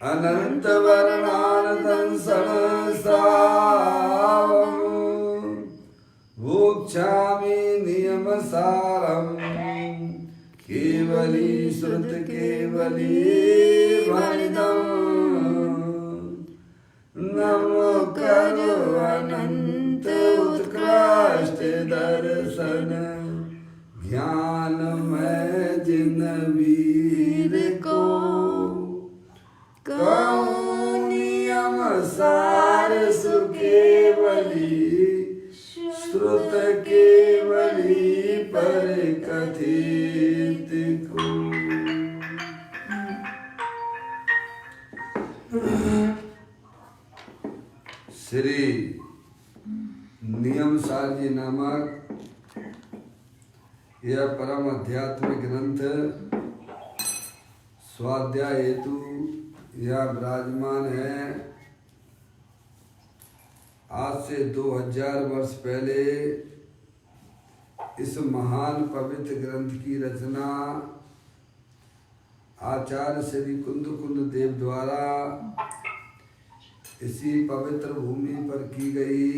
अनंत वर्णानदंसन श्रावम् वोक्षामि नियमसारम् केवली श्रुत केवली वनिदम् नमो करो अनंत उत्कृष्ट दर्शन ज्ञानमय जिन वीर को कहूँ नियम सार सुकेवली श्रुत केवली पर कथित को। श्री नियम सार जी नामक यह परम आध्यात्मिक ग्रंथ स्वाध्याय हेतु यह विराजमान है। आज से 2000 वर्ष पहले इस महान पवित्र ग्रंथ की रचना आचार्य श्री कुंद देव द्वारा इसी पवित्र भूमि पर की गई।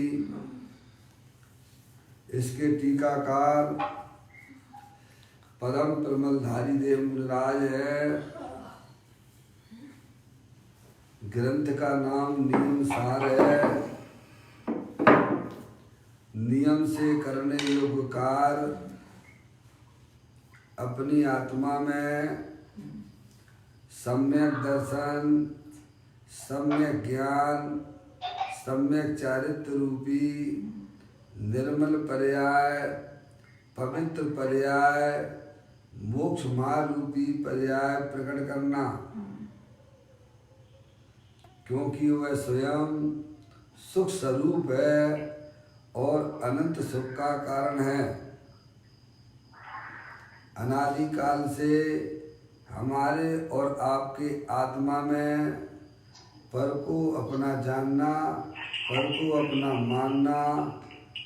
इसके टीकाकार परम प्रमलधारी देव मुनिराज है। ग्रंथ का नाम नियम सार है। नियम से करने योग्य कार्य अपनी आत्मा में सम्यक दर्शन, सम्यक ज्ञान, सम्यक चारित्र रूपी निर्मल पर्याय, पवित्र पर्याय, मोक्ष मार्ग रूपी पर्याय प्रकट करना, क्योंकि वह स्वयं सुख स्वरूप है और अनंत सुख का कारण है। अनादि काल से हमारे और आपके आत्मा में पर को अपना जानना, पर को अपना मानना,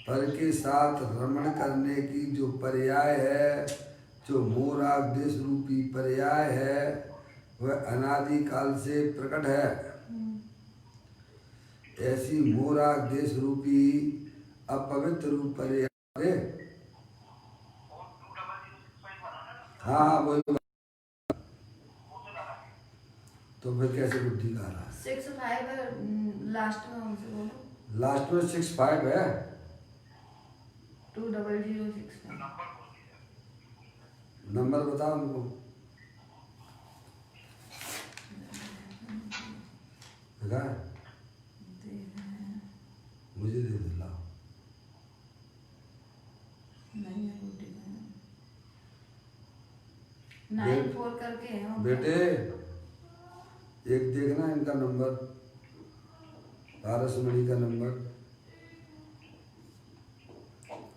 पर के साथ रमण करने की जो पर्याय है, जो मोराग देश रूपी पर्याय है, वह अनादि काल से प्रकट है। ऐसी मोराग देश रूपी अपवित्र रूप पर्याय। हाँ वही। तो फिर कैसे बुद्धि का रहा? 6-5 लास्ट में हमसे बोलो। लास्ट में 6-5 है। 2006 नंबर बताओ उनको। मुझे दे दो लाओ। नहीं है 9-4 करके है बेटे एक देखना इनका नंबर, पारसमणि का नंबर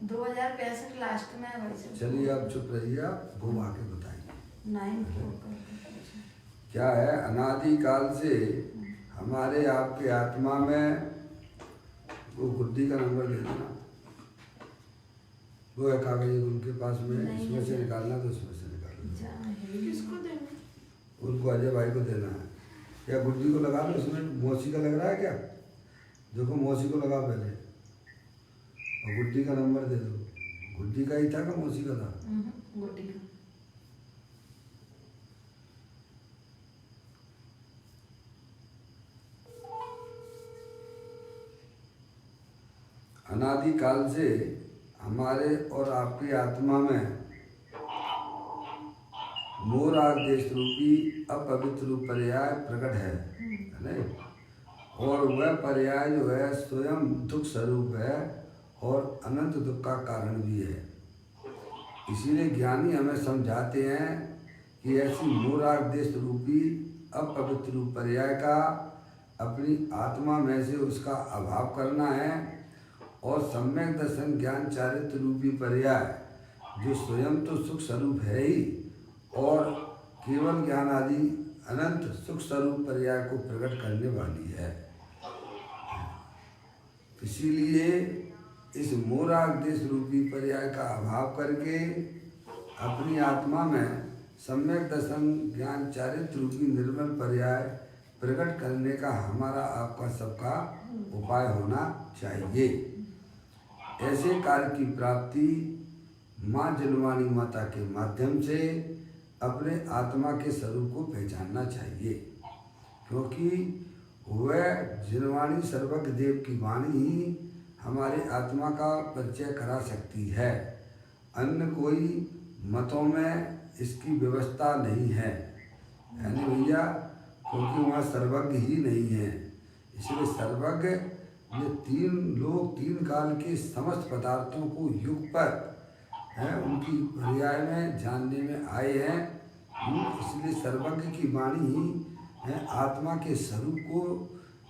2065 लास्ट में है वैसे। चलिए आप चुप रहिए, आप वो आके बताइए। 9-4 क्या है? अनादि काल से हमारे आपके आत्मा में वो बुद्धि का नंबर दे देना। वो है कागज उनके पास में, इसमें से निकालना तो उसमें से निकालना। किसको देना? उनको अजय भाई को देना है। या गुड्डी को लगा लो, इसमें मौसी का लग रहा है क्या? देखो मौसी को लगा पहले और गुड्डी का नंबर दे दो। गुड्डी का ही था कि मौसी का था? गुड्डी का। अनादि काल से हमारे और आपकी आत्मा में मोराग देश रूपी अपवित्र रूप पर्याय प्रकट है नहीं? और वह पर्याय जो है स्वयं दुख स्वरूप है और अनंत दुख का कारण भी है। इसीलिए ज्ञानी हमें समझाते हैं कि ऐसी मोराग देश रूपी अपवित्र रूप पर्याय का अपनी आत्मा में से उसका अभाव करना है और सम्यक दर्शन ज्ञान चारित्र रूपी पर्याय जो स्वयं तो सुख स्वरूप है ही और केवल ज्ञान आदि अनंत सुख स्वरूप पर्याय को प्रकट करने वाली है। इसीलिए इस मोराग देश रूपी पर्याय का अभाव करके अपनी आत्मा में सम्यक दर्शन ज्ञान चारित्र रूपी निर्मल पर्याय प्रकट करने का हमारा आपका सबका उपाय होना चाहिए। ऐसे कार्य की प्राप्ति माँ जलवाणी माता के माध्यम से अपने आत्मा के स्वरूप को पहचानना चाहिए, क्योंकि वह जलवाणी सर्वज्ञ देव की वाणी ही हमारे आत्मा का परिचय करा सकती है। अन्य कोई मतों में इसकी व्यवस्था नहीं है, यानी भैया, क्योंकि वहाँ सर्वज्ञ ही नहीं है। इसलिए सर्वज्ञ ये तीन लोग तीन काल के समस्त पदार्थों को युग पर है उनकी पर्याय में जानने में आए हैं। इसलिए सर्वज्ञ की वाणी ही है आत्मा के स्वरूप को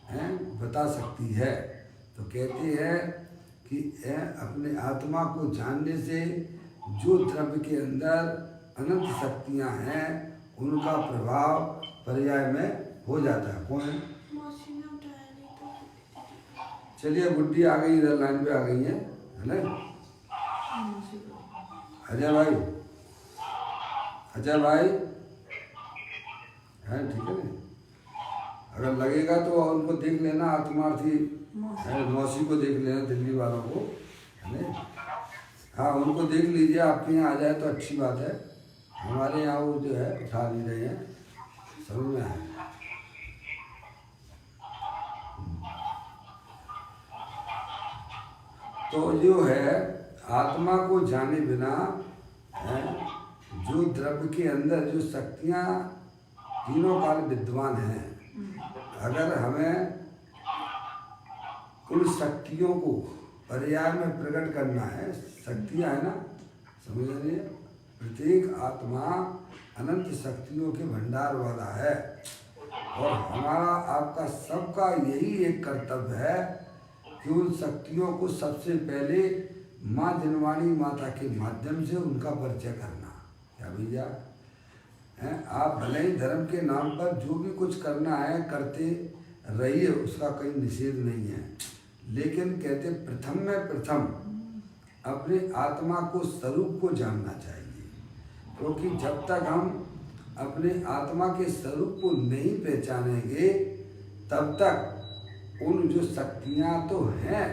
है बता सकती है। तो कहते हैं कि अपने आत्मा को जानने से जो द्रव्य के अंदर अनंत शक्तियाँ हैं उनका प्रभाव पर्याय में हो जाता है। कौन है? चलिए गुड्डी आ गई, इधर लाइन पे आ गई है ना? अजय भाई, अजय भाई है, ठीक है ना? अगर लगेगा तो उनको देख लेना, आत्मार्थी मौसी को देख लेना, दिल्ली वालों को, है ना? हाँ, उनको देख लीजिए, आपके यहाँ आ जाए तो अच्छी बात है। हमारे यहाँ वो जो है उठा नहीं रहे हैं, समझ में आए। तो जो है आत्मा को जाने बिना है जो द्रव्य के अंदर जो शक्तियाँ तीनों काल विद्वान हैं, अगर हमें उन शक्तियों को पर्याय में प्रकट करना है, शक्तियाँ है ना, समझ रही, प्रत्येक आत्मा अनंत शक्तियों के भंडार वाला है और हमारा आपका सबका यही एक कर्तव्य है कि उन शक्तियों को सबसे पहले माँ जनवाणी माता के माध्यम से उनका परिचय करना। क्या भैया हैं, आप भले ही धर्म के नाम पर जो भी कुछ करना है करते रहिए, उसका कोई निषेध नहीं है, लेकिन कहते प्रथम में प्रथम अपने आत्मा को स्वरूप को जानना चाहिए, क्योंकि जब तक हम अपने आत्मा के स्वरूप को नहीं पहचानेंगे तब तक उन जो शक्तियाँ तो हैं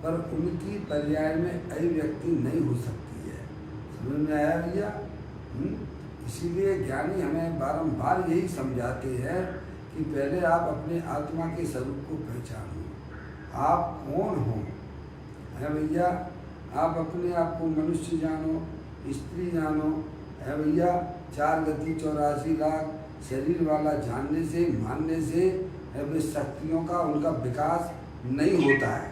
पर उनकी पर्याय में अभिव्यक्ति नहीं हो सकती है। समझ में आया भैया? इसीलिए ज्ञानी हमें बारंबार यही समझाते हैं कि पहले आप अपने आत्मा के स्वरूप को पहचानो, आप कौन हो, है भैया? आप अपने आप को मनुष्य जानो, स्त्री जानो, है भैया? 4 गति 84 लाख शरीर वाला जानने से मानने से वे शक्तियों का उनका विकास नहीं होता है,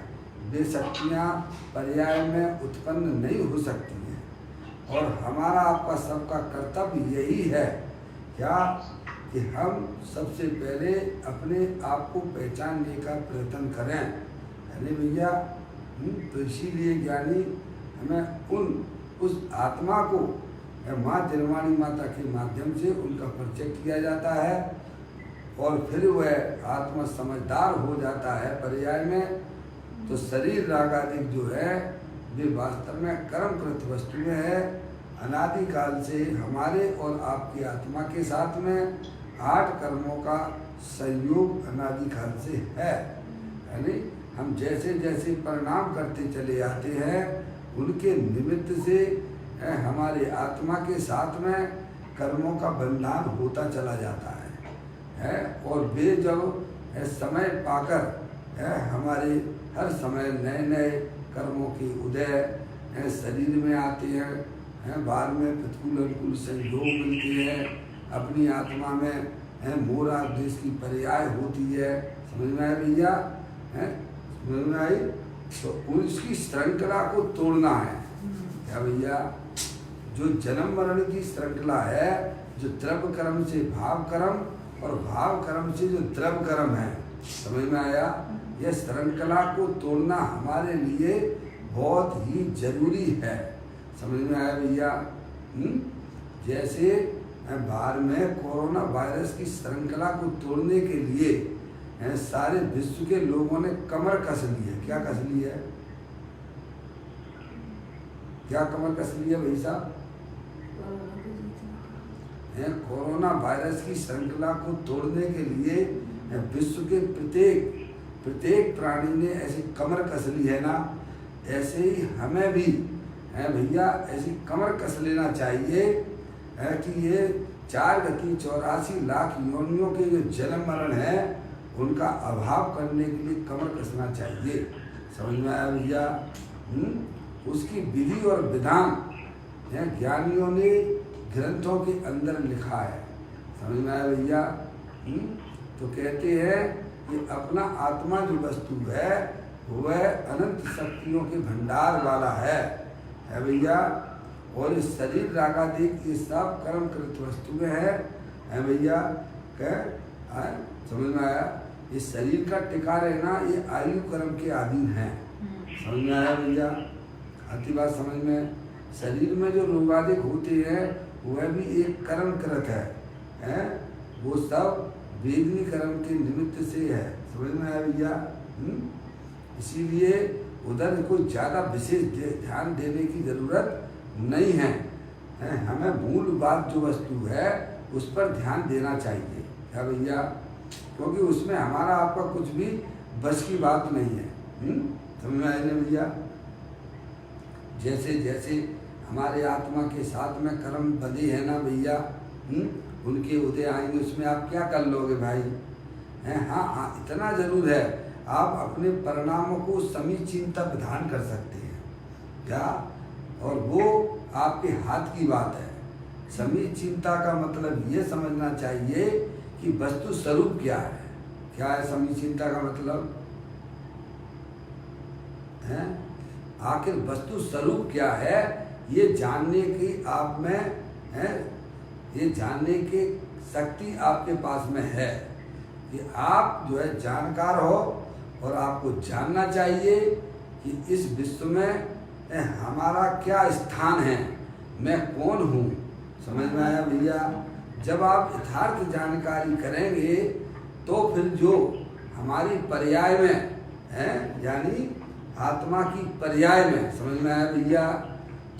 वे शक्तियाँ पर्याय में उत्पन्न नहीं हो सकती हैं। और हमारा आपका सबका कर्तव्य यही है क्या कि हम सबसे पहले अपने आप को पहचानने का प्रयत्न करें, है ना भैया? तो इसीलिए ज्ञानी हमें उस आत्मा को माँ जनवाणी माता के माध्यम से उनका परिचय किया जाता है और फिर वह आत्मा समझदार हो जाता है पर्याय में। तो शरीर रागादिक जो है वे वास्तव में कर्मकृत वस्तुएं है, अनादिकाल से हमारे और आपकी आत्मा के साथ में 8 कर्मों का संयोग अनादिकाल से है, यानी हम जैसे जैसे परिणाम करते चले आते हैं उनके निमित्त से हमारे आत्मा के साथ में कर्मों का बंधन होता चला जाता है और वे जब समय पाकर हमारे हर समय नए नए कर्मों के उदय शरीर में आते हैं, बाद में प्रतिकूल अनुकूल संयोग मिलते हैं, अपनी आत्मा में मोरा देश की पर्याय होती है। समझ में आया भैया? समझ में आई? तो उसकी श्रृंखला को तोड़ना है। क्या भैया? जो जन्म मरण की श्रृंखला है, जो द्रव्य कर्म से भाव कर्म और भाव कर्म से जो द्रव्य कर्म है, समझ में आया? यह श्रृंखला को तोड़ना हमारे लिए बहुत ही जरूरी है। समझ में आया भैया? जैसे बाहर में कोरोना वायरस की श्रृंखला को तोड़ने के लिए सारे विश्व के लोगों ने कमर कस ली है। क्या कस ली है? क्या कमर कस ली है भाई साहब? कोरोना वायरस की श्रृंखला को तोड़ने के लिए विश्व के प्रत्येक प्राणी ने ऐसी कमर कस ली है ना, ऐसे ही हमें भी है भैया ऐसी कमर कस लेना चाहिए है कि ये 4 गति 84 लाख योनियों के जो जन्म मरण है उनका अभाव करने के लिए कमर कसना चाहिए। समझ में आया भैया? उसकी विधि और विधान ज्ञानियों ने ग्रंथों के अंदर लिखा है। समझ में आया भैया? तो कहते हैं कि अपना आत्मा जो वस्तु है वह अनंत शक्तियों के भंडार वाला है भैया। और इस शरीर रागादिक ये सब कर्म कृत वस्तुएं है भैया। समझ में आया? इस शरीर का टिका रहना ये आयु कर्म के अधीन है। समझ में आया भैया? आती बात समझ में? शरीर में जो रोगादिक होते हैं वह भी एक कर्म कृत है वो सब वेदनी कर्म के निमित्त से है। समझ में आया भैया? इसीलिए उधर कोई ज़्यादा विशेष ध्यान देने की जरूरत नहीं है। हमें मूल बात जो वस्तु है उस पर ध्यान देना चाहिए क्या भैया? क्योंकि उसमें हमारा आपका कुछ भी बस की बात नहीं है। समझ में आया ना भैया? जैसे जैसे हमारे आत्मा के साथ में कर्म बंधे हैं ना भैया, उनके उदय आएंगे, उसमें आप क्या कर लोगे भाई? हाँ, इतना जरूर है, आप अपने परिणामों को समीचीनता विधान कर सकते हैं क्या? और वो आपके हाथ की बात है। समीचीनता का मतलब ये समझना चाहिए कि वस्तु स्वरूप क्या है। क्या है समीचीनता का मतलब? आखिर वस्तु स्वरूप क्या है ये जानने की आप में है, ये जानने की शक्ति आपके पास में है कि आप जो है जानकार हो और आपको जानना चाहिए कि इस विश्व में हमारा क्या स्थान है, मैं कौन हूँ। समझ में आया भैया? जब आप यथार्थ जानकारी करेंगे तो फिर जो हमारी पर्याय में है यानी आत्मा की पर्याय में, समझ में आया भैया?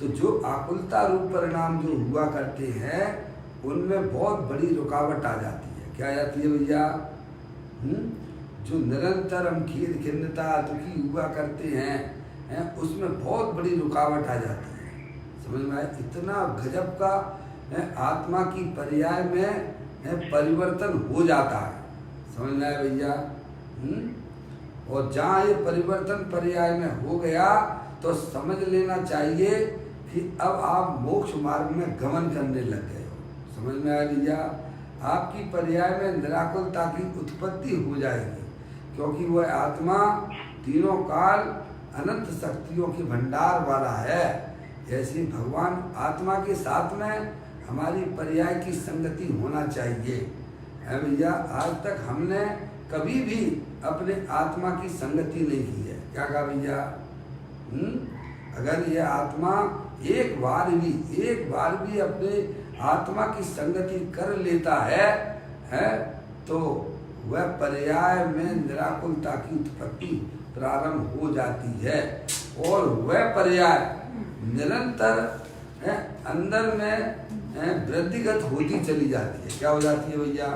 तो जो आकुलता रूप परिणाम जो हुआ करते हैं उनमें बहुत बड़ी रुकावट आ जाती है। क्या आ जाती है भैया? जो निरंतर हम खेद खिन्नता दुखी हुआ करते हैं उसमें बहुत बड़ी रुकावट आ जाती है। समझ में आया? इतना गजब का आत्मा की पर्याय में परिवर्तन हो जाता है। समझ में आया भैया? और जहाँ ये परिवर्तन पर्याय में हो गया तो समझ लेना चाहिए कि अब आप मोक्ष मार्ग में गमन करने लग गए हो। समझ में आया भैया? आपकी पर्याय में निराकुलता की उत्पत्ति हो जाएगी क्योंकि वह आत्मा तीनों काल अनंत शक्तियों के भंडार वाला है। ऐसे भगवान आत्मा के साथ में हमारी पर्याय की संगति होना चाहिए है भैया। आज तक हमने कभी भी अपने आत्मा की संगति नहीं की है। क्या कहा भैया? अगर यह आत्मा एक बार भी अपने आत्मा की संगति कर लेता है तो वह पर्याय में निराकुलता की उत्पत्ति प्रारंभ हो जाती है और वह पर्याय निरंतर अंदर में वृद्धिगत होती चली जाती है। क्या हो जाती है भैया?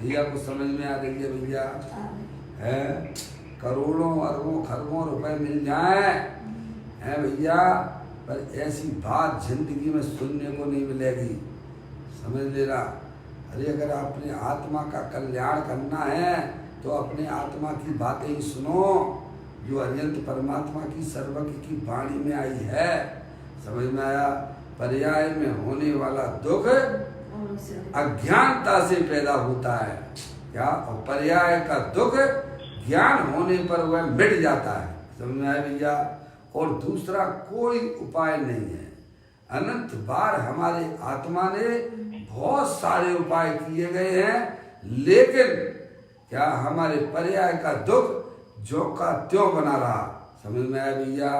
भैया को समझ में आ रही है भैया? है करोड़ों अरबों खरबों रुपए मिल जाए है भैया, पर ऐसी बात जिंदगी में सुनने को नहीं मिलेगी। समझ लेना। अरे अगर अपने आत्मा का कल्याण करना है तो अपने आत्मा की बातें ही सुनो जो अत्यंत परमात्मा की सर्वज्ञ की वाणी में आई है। समझ में आया? पर्याय में होने वाला दुख अज्ञानता से पैदा होता है क्या? और पर्याय का दुख ज्ञान होने पर वह मिट जाता है। समझ में आया भैया? और दूसरा कोई उपाय नहीं है। अनंत बार हमारे आत्मा ने बहुत सारे उपाय किए गए हैं लेकिन क्या हमारे पर्याय का दुख जो का त्यों बना रहा। समझ में आया भैया?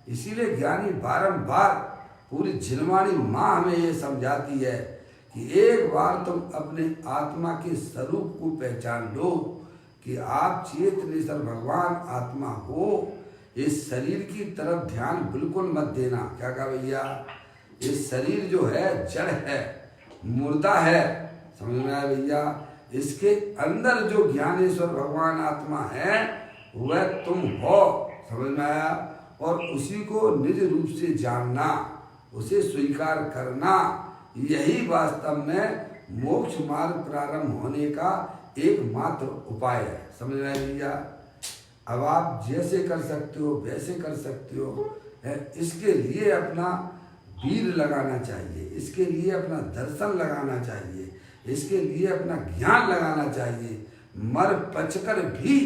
इसीलिए ज्ञानी बारंबार पूरी झिलवाणी माँ हमें ये समझाती है कि एक बार तुम अपने आत्मा के स्वरूप को पहचान लो कि आप चेतनेश्वर भगवान आत्मा हो। इस शरीर की तरफ ध्यान बिल्कुल मत देना। क्या कहा भैया? इस शरीर जो है जड़ है, मुर्दा है। समझ में आया भैया? इसके अंदर जो ज्ञानेश्वर भगवान आत्मा है वह तुम हो। समझ में आया? और उसी को निज रूप से जानना, उसे स्वीकार करना, यही वास्तव में मोक्ष मार्ग प्रारंभ होने का एकमात्र उपाय है। समझ में आया भैया? अब आप जैसे कर सकते हो वैसे कर सकते हो, इसके लिए अपना वीर लगाना चाहिए, इसके लिए अपना दर्शन लगाना चाहिए, इसके लिए अपना ज्ञान लगाना चाहिए। मर पचकर भी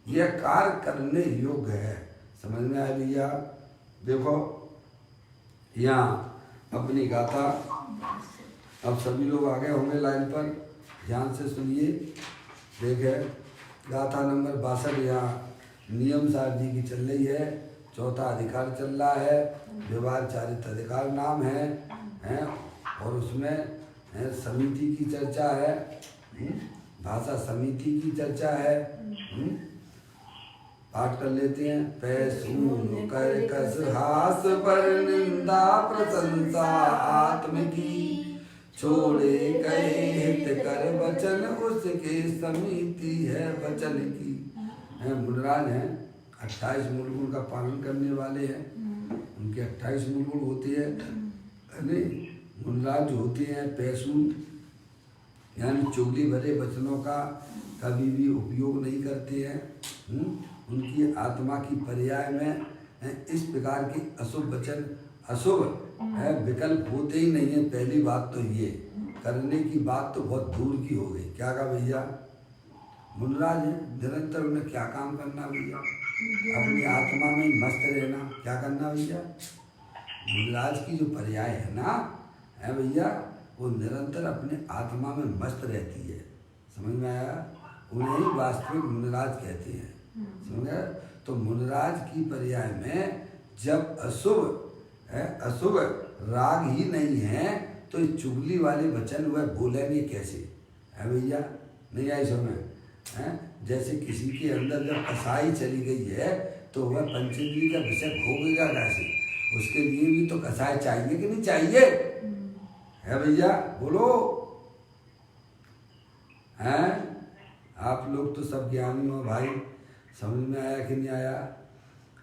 यह कार्य करने योग्य है। समझ में आया भैया? देखो यहाँ अपनी गाथा, अब सभी लोग आ गए होंगे लाइन पर, ध्यान से सुनिए। देखे गाथा नंबर 62 यहाँ नियम सार जी की चल रही है, चौथा अधिकार चल रहा है, व्यवहार चारित्र अधिकार नाम है, और उसमें समिति की चर्चा है, भाषा समिति की चर्चा है। पाठ कर लेते हैं। पैसून कर कस हास पर निंदा प्रशंसा आत्म की, छोड़े गए हित कर वचन उसके समिति है वचन की। मुनराज हैं, 28 मूल गुण का पालन करने वाले हैं, उनके 28 मूल गुण होते हैं। नहीं, मुनराज जो होते हैं पैसून यानी चुगली भरे वचनों का कभी भी उपयोग नहीं करते हैं। उनकी आत्मा की पर्याय में इस प्रकार के अशुभ वचन, अशुभ विकल्प होते ही नहीं है। पहली बात तो ये, करने की बात तो बहुत दूर की हो गई। क्या कहा भैया? मुनराज है, निरंतर उन्हें क्या काम करना भैया? अपनी आत्मा में मस्त रहना। क्या करना भैया? मुनराज की जो पर्याय है ना है भैया, वो निरंतर अपने आत्मा में मस्त रहती है। समझ में आया? उन्हें ही वास्तविक मुनराज कहते हैं। समझ गए? तो मुनराज की पर्याय में जब अशुभ राग ही नहीं है तो ये चुगली वाले वचन वह बोलेंगे कैसे? है भैया? नहीं आई समझ? जैसे किसी के अंदर जब कसाई चली गई है तो वह पंचेंद्रिय का विषय भोगेगा कैसे? उसके लिए भी तो कसाई चाहिए कि नहीं चाहिए? है भैया? बोलो। हैं? आप लोग तो सब ज्ञानी हो भाई, समझ में आया कि नहीं आया?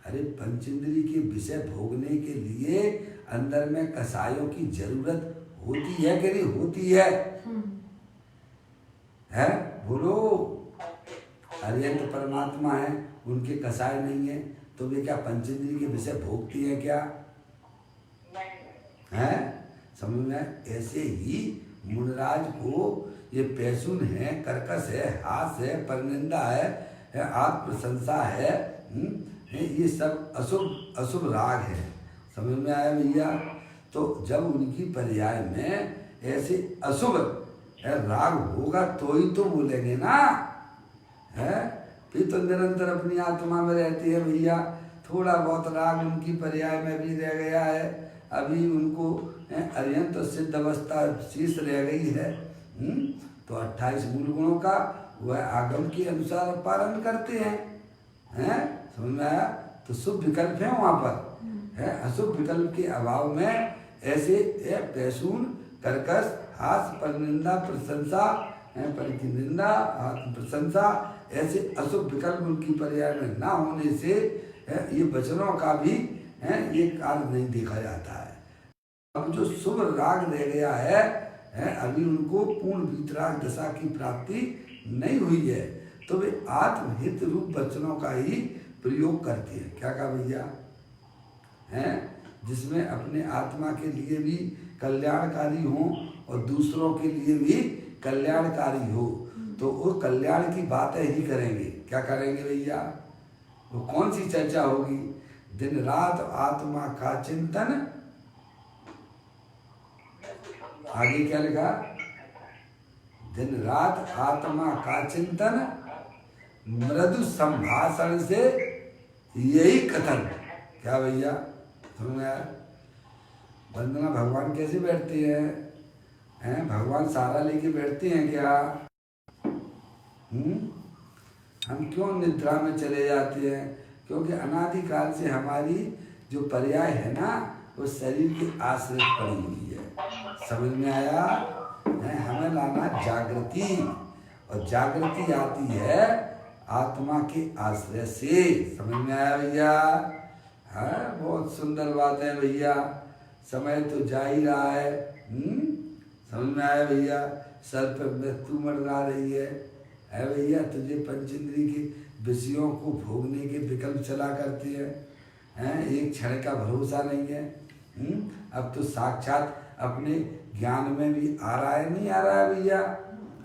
अरे पंचेंद्रिय के विषय भोगने के लिए अंदर में कसायों की जरूरत होती है कि नहीं होती है? है? बोलो। अरिहंत परमात्मा है, उनके कसाय नहीं है, तो वे क्या पंचेंद्रिय के विषय भोगती है क्या? है? समझ में? ऐसे ही मुनराज को ये पैसून है, कर्कश है, हास है, परनिंदा है, आत्म प्रशंसा है, ये सब अशुभ राग है। समझ में आया भैया? तो जब उनकी पर्याय में ऐसे अशुभ राग होगा तो ही तो बोलेंगे ना। है? फिर तो निरंतर अपनी आत्मा में रहती है भैया। थोड़ा बहुत राग उनकी पर्याय में भी रह गया है, अभी उनको अरिहंत तो सिद्ध अवस्था शेष रह गई है। तो 28 मूल गुणों का वह आगम के अनुसार पालन करते हैं। समझ में आया? तो शुभ विकल्प है वहाँ पर, है अशुभ विकल्प के अभाव में ऐसे पैसून, कर्कश, हास, परनिंदा, प्रशंसा, पर की निंदा, प्रशंसा, ऐसे अशुभ विकल्प उनकी पर्याय में ना होने से ये वचनों का भी ये कार्य नहीं देखा जाता है। अब जो शुभ राग रह गया है अभी उनको पूर्ण वीतराग दशा की प्राप्ति नहीं हुई है, तो वे आत्महित रूप वचनों का ही प्रयोग करते हैं। क्या कहा भैया? हैं जिसमें अपने आत्मा के लिए भी कल्याणकारी हो और दूसरों के लिए भी कल्याणकारी हो, तो वो कल्याण की बातें ही करेंगे। क्या करेंगे भैया? वो कौन सी चर्चा होगी? दिन रात आत्मा का चिंतन, आगे क्या लिखा? दिन रात आत्मा का चिंतन, मृदु संभाषण से यही कथन। क्या भैया? समझ आया? वंदना भगवान कैसे बैठते हैं? भगवान सारा लेके बैठते हैं क्या? हम क्यों निद्रा में चले जाते हैं? क्योंकि अनादिकाल से हमारी जो पर्याय है ना वो शरीर के आश्रित पड़ी हुई है। समझ में आया? हमें लाना जागृति, और जागृति आती है आत्मा के आश्रय से। समझ में आया भैया? हाँ, बहुत सुंदर बात है भैया। समय तो जा ही रहा है। समझ में आया भैया? सर पे मृत्यु मंडरा रही है भैया। तुझे पंचेंद्रिय के विषयों को भोगने के विकल्प चला करते हैं। एक क्षण का भरोसा नहीं है। अब तो साक्षात अपने ज्ञान में भी आ रहा है, नहीं आ रहा है भैया?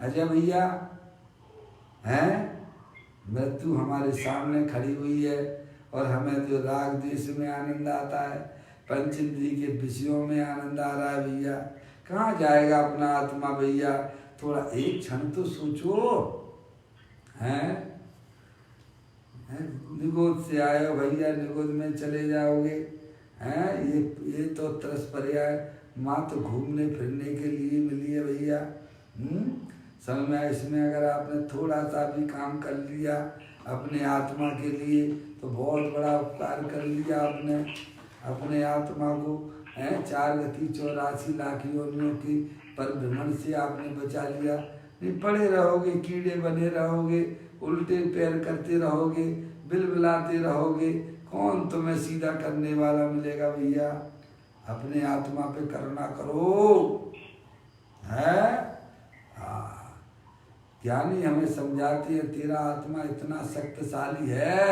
अजय भैया, मृत्यु हमारे सामने खड़ी हुई है और हमें जो राग द्वेष में आनंद आता है, पंचेंद्रिय के विषयों में आनंद आ रहा है भैया। कहाँ जाएगा अपना आत्मा भैया? थोड़ा एक क्षण तो सोचो। निगोद से आए हो भैया, निगोद में चले जाओगे। ये तो तरस पर्याय मात्र घूमने फिरने के लिए मिली है भैया। समझ में? इसमें अगर आपने थोड़ा सा भी काम कर लिया अपने आत्मा के लिए तो बहुत बड़ा उपकार कर लिया आपने। अपने आत्मा को 4 गति 84 लाख योनियों की परिभ्रमण से आपने बचा लिया। नहीं पड़े रहोगे, कीड़े बने रहोगे, उल्टे पैर करते रहोगे, बिलबिलाते रहोगे, कौन तुम्हें सीधा करने वाला मिलेगा भैया? अपने आत्मा पे करुणा करो। ज्ञानी हमें समझाती है तेरा आत्मा इतना शक्तिशाली है,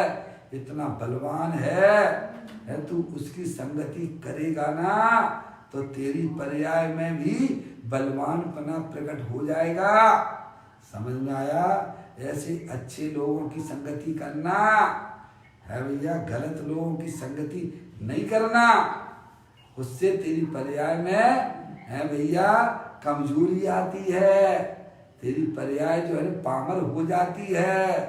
इतना बलवान है, तू उसकी संगति करेगा ना तो तेरी पर्याय में भी बलवानपना प्रकट हो जाएगा। समझ में आया? ऐसे अच्छे लोगों की संगति करना है भैया, गलत लोगों की संगति नहीं करना। उससे तेरी पर्याय में है भैया कमजोरी आती है, तेरी पर्याय जो है पामर हो जाती है।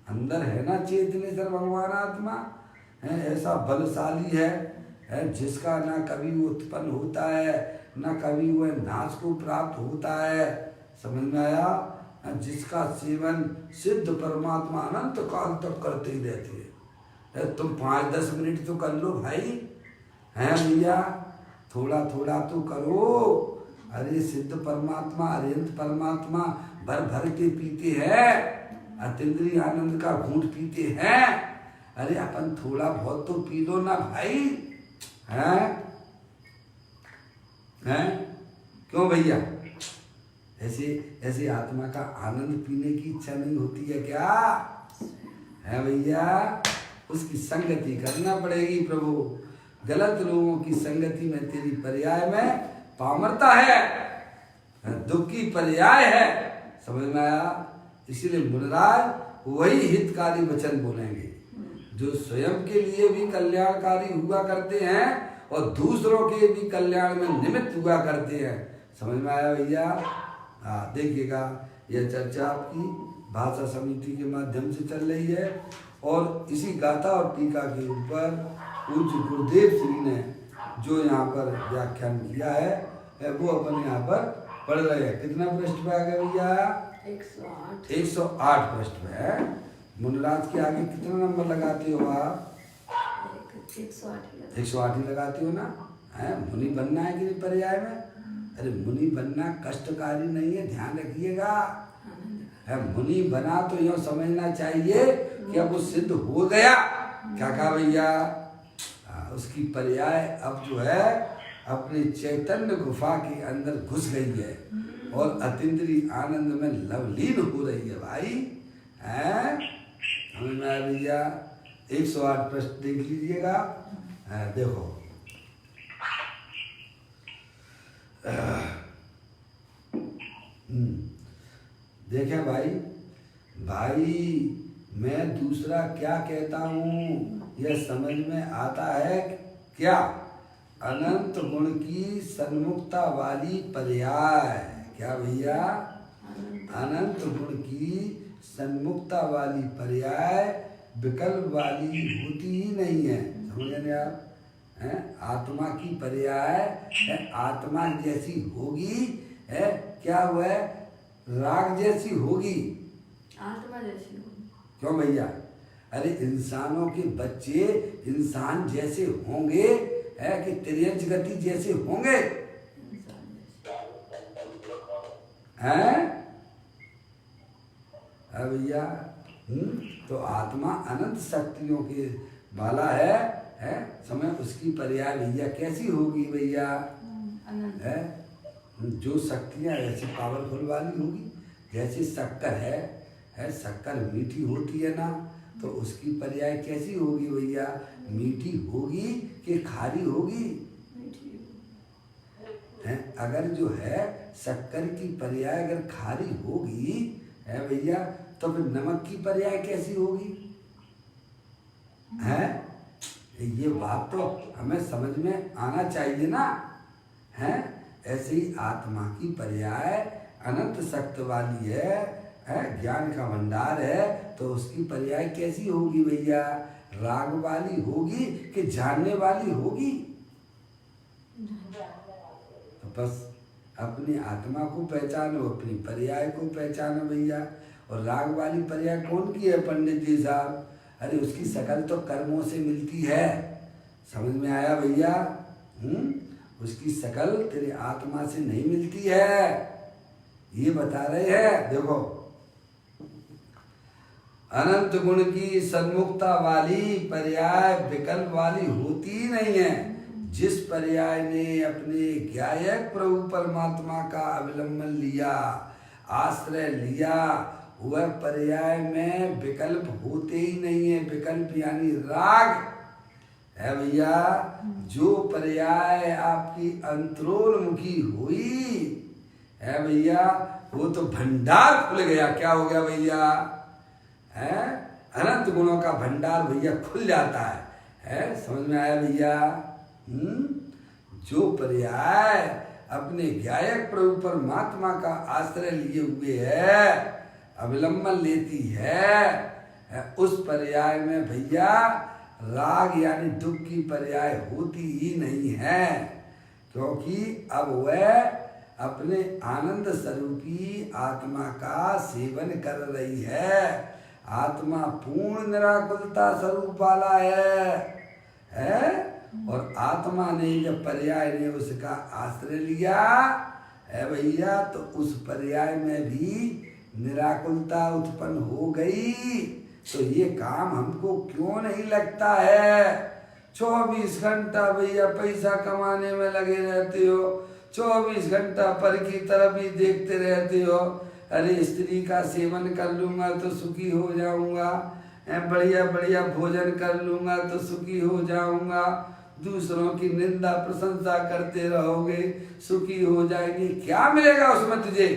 अंदर है ना चेतनेश्वर भगवान आत्मा ऐसा बलशाली है जिसका ना कभी उत्पन्न होता है ना कभी वह नाश को प्राप्त होता है। समझ में आया? जिसका सेवन सिद्ध परमात्मा अनंत काल तक करते ही रहती है। तुम 5-10 मिनट तो कर लो भाई, हैं भैया? थोड़ा थोड़ा तो करो। अरे सिद्ध परमात्मा, अरिहंत परमात्मा भर भर के पीते हैं, अतीन्द्रिय आनंद का घूंट पीते हैं। अरे अपन थोड़ा बहुत तो पी लो ना भाई। हैं क्यों भैया? ऐसे आत्मा का आनंद पीने की इच्छा नहीं होती है क्या? है भैया? उसकी संगति करना पड़ेगी प्रभु। गलत लोगों की संगति में तेरी पर्याय में पामरता है, दुख की पर्याय है। समझ में आया? इसीलिए मुनिराज वही हितकारी वचन बोलेंगे जो स्वयं के लिए भी कल्याणकारी हुआ करते हैं और दूसरों के भी कल्याण में निमित्त हुआ करते हैं। समझ में आया भैया? देखिएगा, यह चर्चा आपकी भाषा समिति के माध्यम से चल रही है और इसी गाथा और टीका के ऊपर पूज्य गुरुदेव श्री ने जो यहाँ पर व्याख्यान किया है वो अपन यहाँ पर पढ़ रहे हैं। कितना पृष्ठ पे आ गया भैया? 108 पृष्ठ पे है। मुनिराज के आगे कितना नंबर लगाते हो आप? 108 ही लगाते हो ना? मुनि बनना है कि पर्याय में? अरे मुनि बनना कष्टकारी नहीं है, ध्यान रखिएगा। मुनि बना तो यूँ समझना चाहिए कि अब वो सिद्ध हो गया। क्या कहा भैया? उसकी पर्याय अब जो है अपने चैतन्य गुफा के अंदर घुस गई है और अतीन्द्रिय आनंद में लवलीन हो रही है भाई। समझ में आया भैया? 108 पृष्ठ देख लीजिएगा। देखो, देखें भाई मैं दूसरा क्या कहता हूँ यह समझ में आता है क्या? अनंत गुण की सन्मुखता वाली पर्याय। क्या भैया? अनंत गुण की सन्मुखता वाली पर्याय विकल्प वाली होती ही नहीं है। समझे आप? आत्मा की पर्याय आत्मा जैसी होगी क्या? वह राग जैसी होगी, आत्मा जैसी होगी। क्यों भैया? अरे इंसानों के बच्चे इंसान जैसे होंगे कि तिर्यंच गति जैसे होंगे? है भैया। तो आत्मा अनंत शक्तियों के वाला है समय उसकी पर्याय भैया कैसी होगी भैया? अनंत है जो शक्तियाँ ऐसी पावरफुल वाली होगी, जैसे शक्कर है शक्कर मीठी होती है ना, तो उसकी पर्याय कैसी होगी भैया? मीठी होगी कि खारी होगी? है अगर जो है शक्कर की पर्याय अगर खारी होगी है भैया, तो फिर नमक की पर्याय कैसी होगी? है ये बात तो हमें समझ में आना चाहिए ना। है ऐसे ही आत्मा की पर्याय अनंत शक्ति वाली है ज्ञान का भंडार है, तो उसकी पर्याय कैसी होगी भैया? राग वाली होगी कि जानने वाली होगी? तो बस अपनी आत्मा को पहचानो, अपनी पर्याय को पहचानो भैया। और राग वाली पर्याय कौन की है पंडित जी साहब? अरे उसकी शकल तो कर्मों से मिलती है, समझ में आया भैया? उसकी शकल तेरी आत्मा से नहीं मिलती है, ये बता रहे हैं। देखो अनंत गुण की सन्मुखता वाली पर्याय विकल्प वाली होती ही नहीं है। जिस पर्याय ने अपने ज्ञायक प्रभु परमात्मा का अवलंबन लिया, आश्रय लिया, वह पर्याय में विकल्प होते ही नहीं है। विकल्प यानी राग है भैया। जो पर्याय आपकी अंतरोन्मुखी हुई है भैया, वो तो भंडार खुल गया। क्या हो गया भैया? है अनंत गुणों का भंडार भैया खुल जाता है समझ में आया भैया? जो पर्याय अपने ज्ञायक प्रभु परमात्मा का आश्रय लिए हुए है, अवलंबन लेती है, उस पर्याय में भैया राग यानी दुख की पर्याय होती ही नहीं है, क्योंकि अब वह अपने आनंद स्वरूपी आत्मा का सेवन कर रही है। आत्मा पूर्ण निराकुलता स्वरूप वाला है और आत्मा ने जब पर्याय ने उसका आश्रय लिया है भैया, तो उस पर्याय में भी निराकुलता उत्पन्न हो गई। तो ये काम हमको क्यों नहीं लगता है? 24 घंटा भैया पैसा कमाने में लगे रहते हो, 24 घंटा पर की तरफ ही देखते रहते हो। अरे स्त्री का सेवन कर लूंगा तो सुखी हो जाऊंगा, बढ़िया बढ़िया भोजन कर लूंगा तो सुखी हो जाऊंगा, दूसरों की निंदा प्रशंसा करते रहोगे सुखी हो जाएंगे। क्या मिलेगा उसमें तुझे?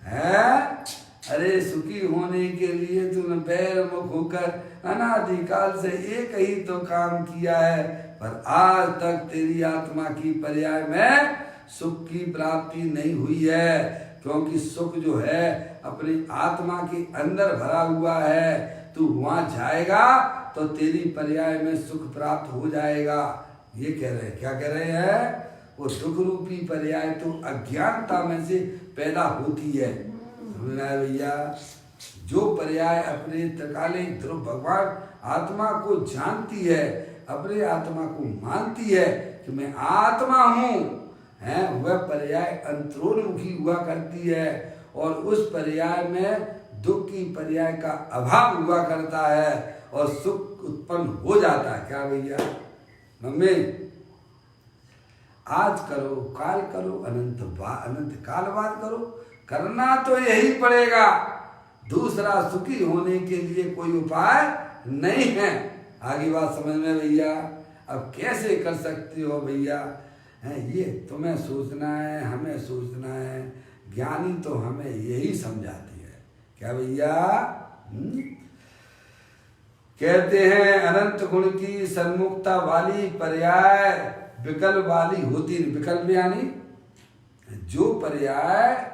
है अरे सुखी होने के लिए तूने बैर मुख होकर अनादिकाल से एक ही तो काम किया है, पर आज तक तेरी आत्मा की पर्याय में सुख की प्राप्ति नहीं हुई है। क्योंकि सुख जो है अपनी आत्मा के अंदर भरा हुआ है। तू वहां जाएगा तो तेरी पर्याय में सुख प्राप्त हो जाएगा। ये कह रहे हैं, क्या कह रहे हैं? वो सुख रूपी पर्याय तो अज्ञानता में से पैदा होती है। समझना है भैया? जो पर्याय अपने त्रिकाले ध्रुव भगवान आत्मा को जानती है, अपने आत्मा को मानती है कि मैं आत्मा हूँ, वह पर्याय अंतरोन्मुखी हुआ करती है और उस पर्याय में दुख की पर्याय का अभाव हुआ करता है और सुख उत्पन्न हो जाता है। क्या भैया? मम्मी आज करो काल करो अनंत काल बाद करो, करना तो यही पड़ेगा। दूसरा सुखी होने के लिए कोई उपाय नहीं है। आगे बात समझ में भैया? अब कैसे कर सकते हो भैया? ये तुम्हें सोचना है, हमें सोचना है। ज्ञानी तो हमें यही समझाती है। क्या भैया? कहते हैं अनंत गुण की सन्मुखता वाली पर्याय विकल्प वाली होती नहीं। विकल्प यानी जो पर्याय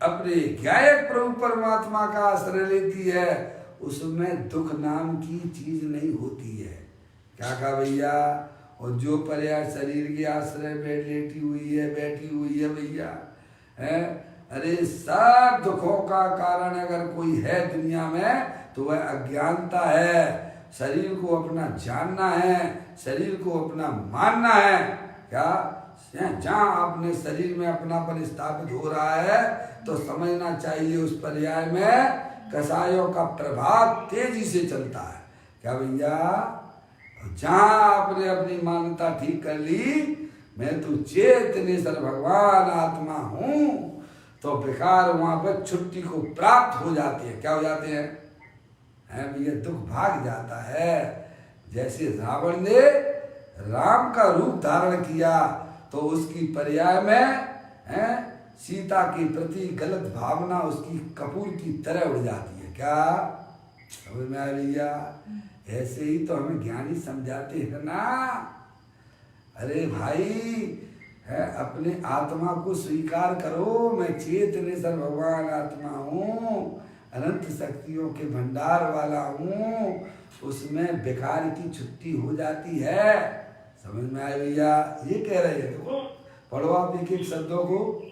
अपने ज्ञायक प्रभु परमात्मा का आश्रय लेती है, उसमें दुख नाम की चीज नहीं होती है। क्या कहा भैया? और जो पर्याय शरीर के आश्रय में बैठी हुई है भैया, अरे सब दुखों का कारण अगर कोई है दुनिया में तो वह अज्ञानता है। शरीर को अपना जानना है, शरीर को अपना मानना है। क्या? जहाँ अपने शरीर में अपनापन स्थापित हो रहा है तो समझना चाहिए उस पर्याय में कसायों का प्रभाव तेजी से चलता है। क्या भैया? जहाँ आपने अपनी मान्यता ठीक कर ली मैं तो चेतनेश्वर भगवान आत्मा हूँ, तो बेकार वहां पर छुट्टी को प्राप्त हो जाती है। क्या हो जाते हैं? भैया दुख भाग जाता है। जैसे रावण ने राम का रूप धारण किया तो उसकी पर्याय में सीता के प्रति गलत भावना उसकी कपूर की तरह उड़ जाती है। क्या समझ में आया भैया? ऐसे ही तो हमें ज्ञानी समझाते हैं ना, अरे भाई अपने आत्मा को स्वीकार करो, मैं चेतनेश्वर भगवान आत्मा हूँ, अनंत शक्तियों के भंडार वाला हूँ, उसमें बेकार की छुट्टी हो जाती है। समझ में आया भैया? ये कह रहे हैं, देखो पढ़ो आप एक एक शब्दों को।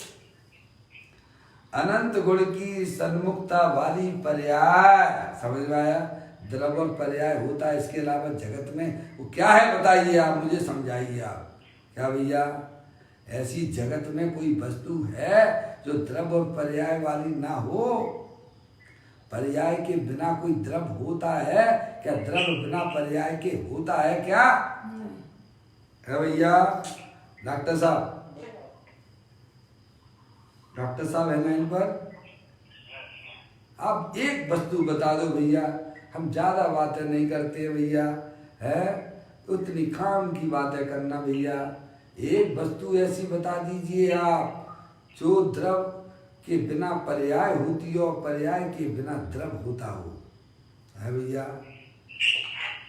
अनंत गुण की सन्मुखता वाली पर्याय, समझ में आया? द्रव्य और पर्याय होता है, इसके अलावा जगत में वो क्या है बताइए आप, मुझे समझाइए आप। क्या भैया? ऐसी जगत में कोई वस्तु है जो द्रव्य और पर्याय वाली ना हो? पर्याय के बिना कोई द्रव्य होता है क्या? द्रव्य बिना पर्याय के होता है क्या? है भैया? डॉक्टर साहब, डॉक्टर साहब है ना इन पर? आप एक वस्तु बता दो भैया, हम ज्यादा बातें नहीं करते भैया, है उतनी काम की बातें करना भैया। एक वस्तु ऐसी बता दीजिए आप जो द्रव के बिना पर्याय होती हो और पर्याय के बिना द्रव होता हो। है भैया?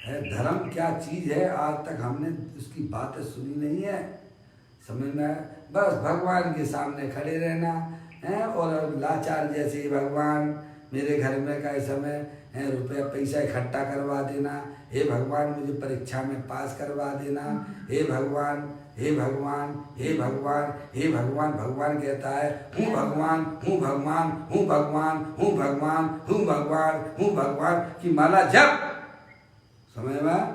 है धर्म क्या चीज है, आज तक हमने उसकी बातें सुनी नहीं है। समझ में? बस भगवान के सामने खड़े रहना है और लाचार जैसे भगवान मेरे घर में का समय है, रुपया पैसा इकट्ठा करवा देना, हे भगवान मुझे परीक्षा में पास करवा देना, हे भगवान हे भगवान हे भगवान हे भगवान। भगवान कहता है हूँ भगवान हूँ भगवान हूँ भगवान हूँ भगवान हूँ भगवान हूँ भगवान की माला जप। समझ में?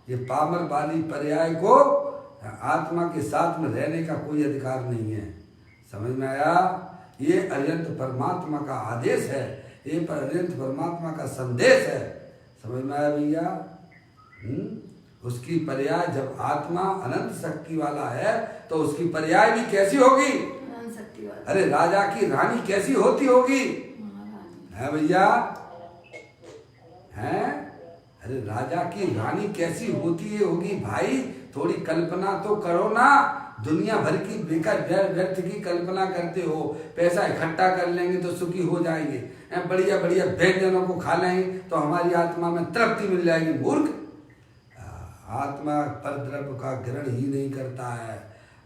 ये पामर वाली पर्याय को आत्मा के साथ में रहने का कोई अधिकार नहीं है। समझ में आया? ये अरिहंत परमात्मा का आदेश है, ये अरिहंत परमात्मा का संदेश है। समझ में आया भैया? उसकी पर्याय जब आत्मा अनंत शक्ति वाला है तो उसकी पर्याय भी कैसी होगी? अनंत शक्ति वाला। अरे राजा की रानी कैसी होती होगी? है भैया? है? अरे राजा की रानी कैसी होती होगी भाई? थोड़ी कल्पना तो करो ना। दुनिया भर की बेकार व्यर्थ की कल्पना करते हो, पैसा इकट्ठा कर लेंगे तो सुखी हो जाएंगे, बढ़िया बढ़िया व्यंजनों को खा लेंगे तो हमारी आत्मा में तृप्ति मिल जाएगी। मूर्ख, आत्मा पर द्रव्य का ग्रहण ही नहीं करता है,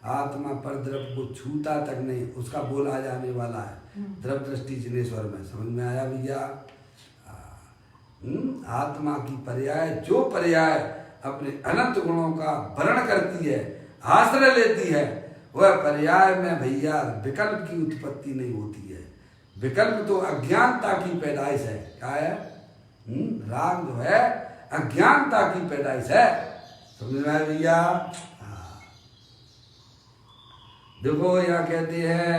आत्मा पर द्रव्य को छूता तक नहीं, उसका बोला जाने वाला है द्रव्य दृष्टि जिनेश्वर में। समझ में आया भैया? आत्मा की पर्याय जो पर्याय अपने अनंत गुणों का वर्ण करती है, आश्रय लेती है, वह पर्याय में भैया विकल्प की उत्पत्ति नहीं होती है। विकल्प तो अज्ञानता की पैदाइश है। क्या है? राग जो है अज्ञानता की पैदाइश है। समझ में आया भैया? देखो यहाँ कहते हैं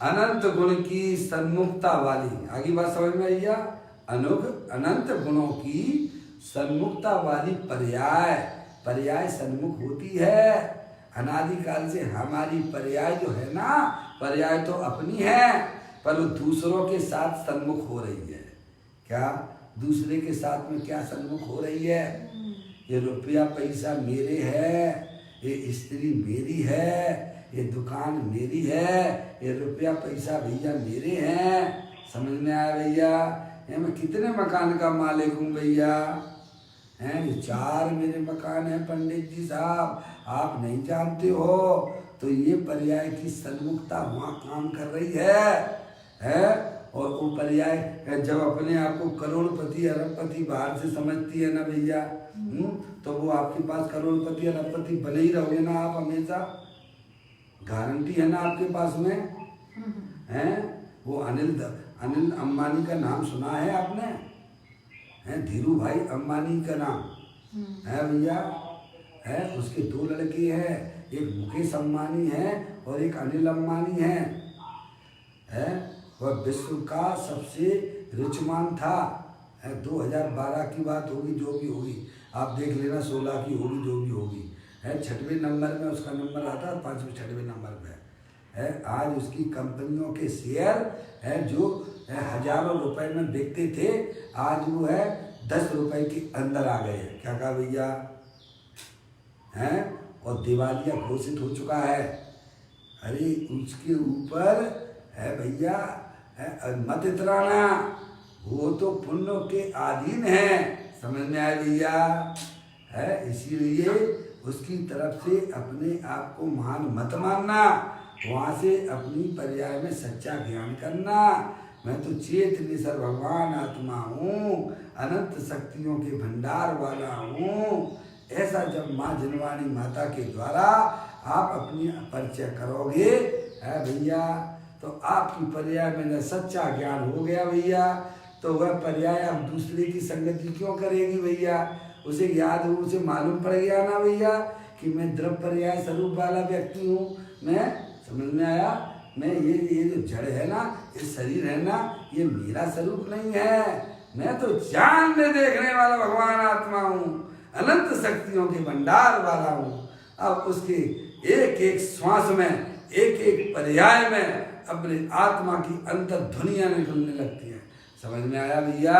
अनंत गुण की सन्मुखता वाली, आगे बात समझ में भैया? अनंत गुणों की सन्मुखता वाली पर्याय, पर्याय सन्मुख होती है। अनादिकाल से हमारी पर्याय जो है ना, पर्याय तो अपनी है पर वो दूसरों के साथ सन्मुख हो रही है। क्या दूसरे के साथ में क्या सन्मुख हो रही है? ये रुपया पैसा मेरे है, ये स्त्री मेरी है, ये दुकान मेरी है, ये रुपया पैसा भैया मेरे हैं। समझ में आया भैया? मैं कितने मकान का मालिक हूँ भैया? हैं 4 मेरे मकान हैं पंडित जी साहब, आप नहीं जानते हो। तो ये पर्याय की सन्मुखता वहाँ काम कर रही है? और वो पर्याय जब अपने आप को करोड़पति अरबपति बाहर से समझती है ना भैया, तो वो आपके पास करोड़पति अरबपति बने ही रहोगे ना आप हमेशा। गारंटी है ना आपके पास में? हैं वो अनिल अंबानी का नाम सुना है आपने? हैं धीरू भाई अंबानी का नाम है भैया? है उसके 2 लड़के हैं, एक मुकेश अंबानी है और एक अनिल अंबानी है। वह विश्व का सबसे रिचमान था। 2012 की बात होगी, जो भी होगी आप देख लेना, 16 की होगी, जो भी होगी है। 6वें नंबर में उसका नंबर आता है, 5वें 6वें नंबर पे है। आज उसकी कंपनियों के शेयर है जो हजारों रुपए में बिकते थे, आज वो है 10 रुपए के अंदर आ गए। क्या कहा भैया हैं? और दिवालिया घोषित हो चुका है। अरे उसके ऊपर है भैया मत इतराना, वो तो पुण्य के अधीन है। समझ में आया भैया है? इसीलिए उसकी तरफ से अपने आप को महान मत मानना, वहाँ से अपनी पर्याय में सच्चा ज्ञान करना। मैं तो चेतनी सर भगवान आत्मा हूँ, अनंत शक्तियों के भंडार वाला हूँ। ऐसा जब माँ जिनवाणी माता के द्वारा आप अपनी परिचय करोगे है भैया, तो आपकी पर्याय में सच्चा ज्ञान हो गया भैया, तो वह पर्याय अब दूसरे की संगति क्यों करेगी भैया? उसे याद हो, उसे मालूम पड़ गया ना भैया कि मैं द्रव्य पर्याय स्वरूप वाला व्यक्ति हूँ। मैं समझ में आया, मैं ये जो जड़ है ना, ये शरीर है ना, ये मेरा स्वरूप नहीं है। मैं तो जान में देखने वाला भगवान आत्मा हूँ, अनंत शक्तियों के भंडार वाला हूँ। अब उसके एक एक श्वास में, एक एक पर्याय में अपने आत्मा की अंतर ध्वनियाँ निकलने लगती हैं। समझ में आया भैया?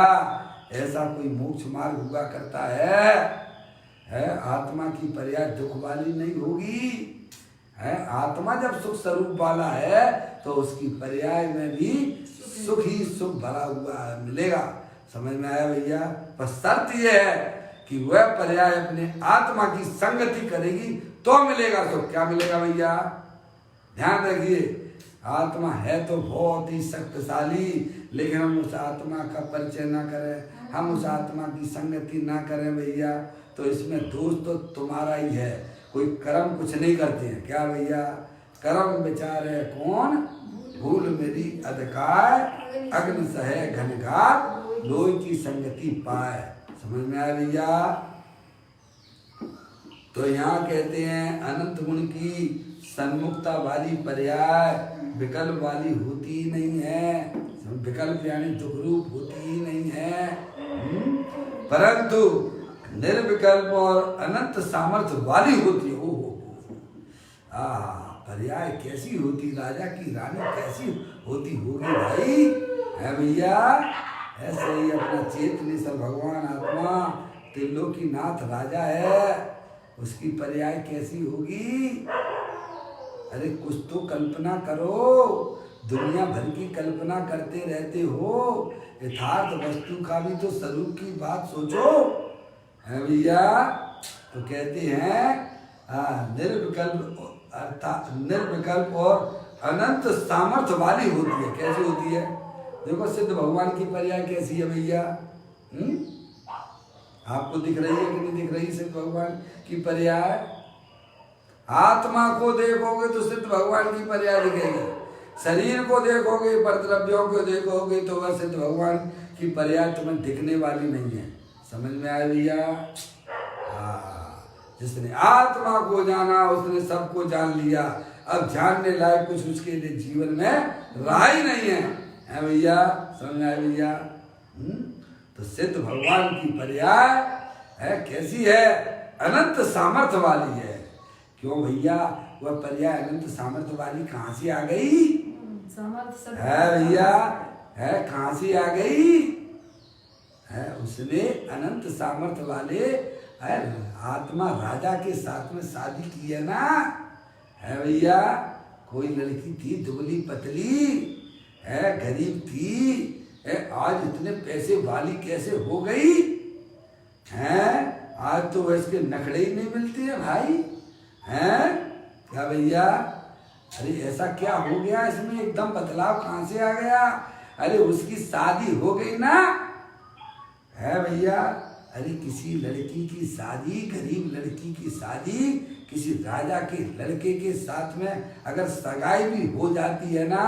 ऐसा कोई मोक्ष मार्ग हुआ करता है। आत्मा की पर्याय दुख वाली नहीं होगी है। आत्मा जब सुख स्वरूप वाला है तो उसकी पर्याय में भी सुख ही सुख भरा हुआ मिलेगा। समझ में आया भैया? बस शर्त यह है कि वह पर्याय अपने आत्मा की संगति करेगी तो मिलेगा सुख। क्या मिलेगा भैया? ध्यान रखिए, आत्मा है तो बहुत ही शक्तिशाली, लेकिन हम उस आत्मा का परिचय ना करें, हम उस आत्मा की संगति ना करें भैया, तो इसमें दोष तो तुम्हारा ही है। कोई कर्म कुछ नहीं करते हैं। क्या भैया? कर्म विचारे कौन, भूल मेरी अधिकार, अग्नि सहे घनघात, लोई की संगति पाए। समझ में आया भैया? तो यहाँ कहते हैं अनंत गुण की सन्मुखता वाली पर्याय विकल्प वाली होती ही नहीं है। विकल्प यानी दुख रूप होती ही नहीं है, परंतु निर्विकल्प और अनंत सामर्थ्य वाली होती है। पर्याय कैसी होती, राजा की रानी कैसी होती होगी भाई, है भैया? ऐसे ही अपना चेतनी सर भगवान आत्मा त्रिलोकीनाथ राजा है, उसकी पर्याय कैसी होगी? अरे कुछ तो कल्पना करो, दुनिया भर की कल्पना करते रहते हो, यथार्थ वस्तु का भी तो स्वरूप की बात सोचो, है भैया? तो कहते हैं निर्विकल्प अर्थात निर्विकल्प और अनंत सामर्थ्य वाली होती है। कैसी होती है? देखो सिद्ध भगवान की पर्याय कैसी है भैया? आपको दिख रही है कि नहीं दिख रही सिद्ध भगवान की पर्याय? आत्मा को देखोगे तो सिद्ध भगवान की पर्याय दिखेगी, शरीर को देखोगे, परद्रव्यों को देखोगे तो वह सिद्ध भगवान की पर्याय तुम्हें दिखने वाली नहीं है। समझ में आया भैया? जिसने आत्मा को जाना उसने सबको जान लिया, अब जानने लायक कुछ उसके लिए जीवन में रहा ही नहीं है भैया? समझ में आया भैया? तो सिद्ध भगवान की पर्याय है कैसी है? अनंत सामर्थ्य वाली है। क्यों भैया? वह पर्याय अनंत सामर्थ्य वाली कहाँ से आ गई है भैया? है कहाँ से आ गई है? उसने अनंत सामर्थ्य वाले आत्मा राजा के साथ में शादी की है ना, है भैया? कोई लड़की थी दुबली पतली है, गरीब थी है, आज इतने पैसे वाली कैसे हो गई है? आज तो इसके नखड़े ही नहीं मिलते हैं भाई, हैं? क्या भैया? अरे ऐसा क्या हो गया इसमें, एकदम बदलाव कहाँ से आ गया? अरे उसकी शादी हो गई ना, है भैया? अरे किसी लड़की की शादी, गरीब लड़की की शादी किसी राजा के लड़के के साथ में अगर सगाई भी हो जाती है ना,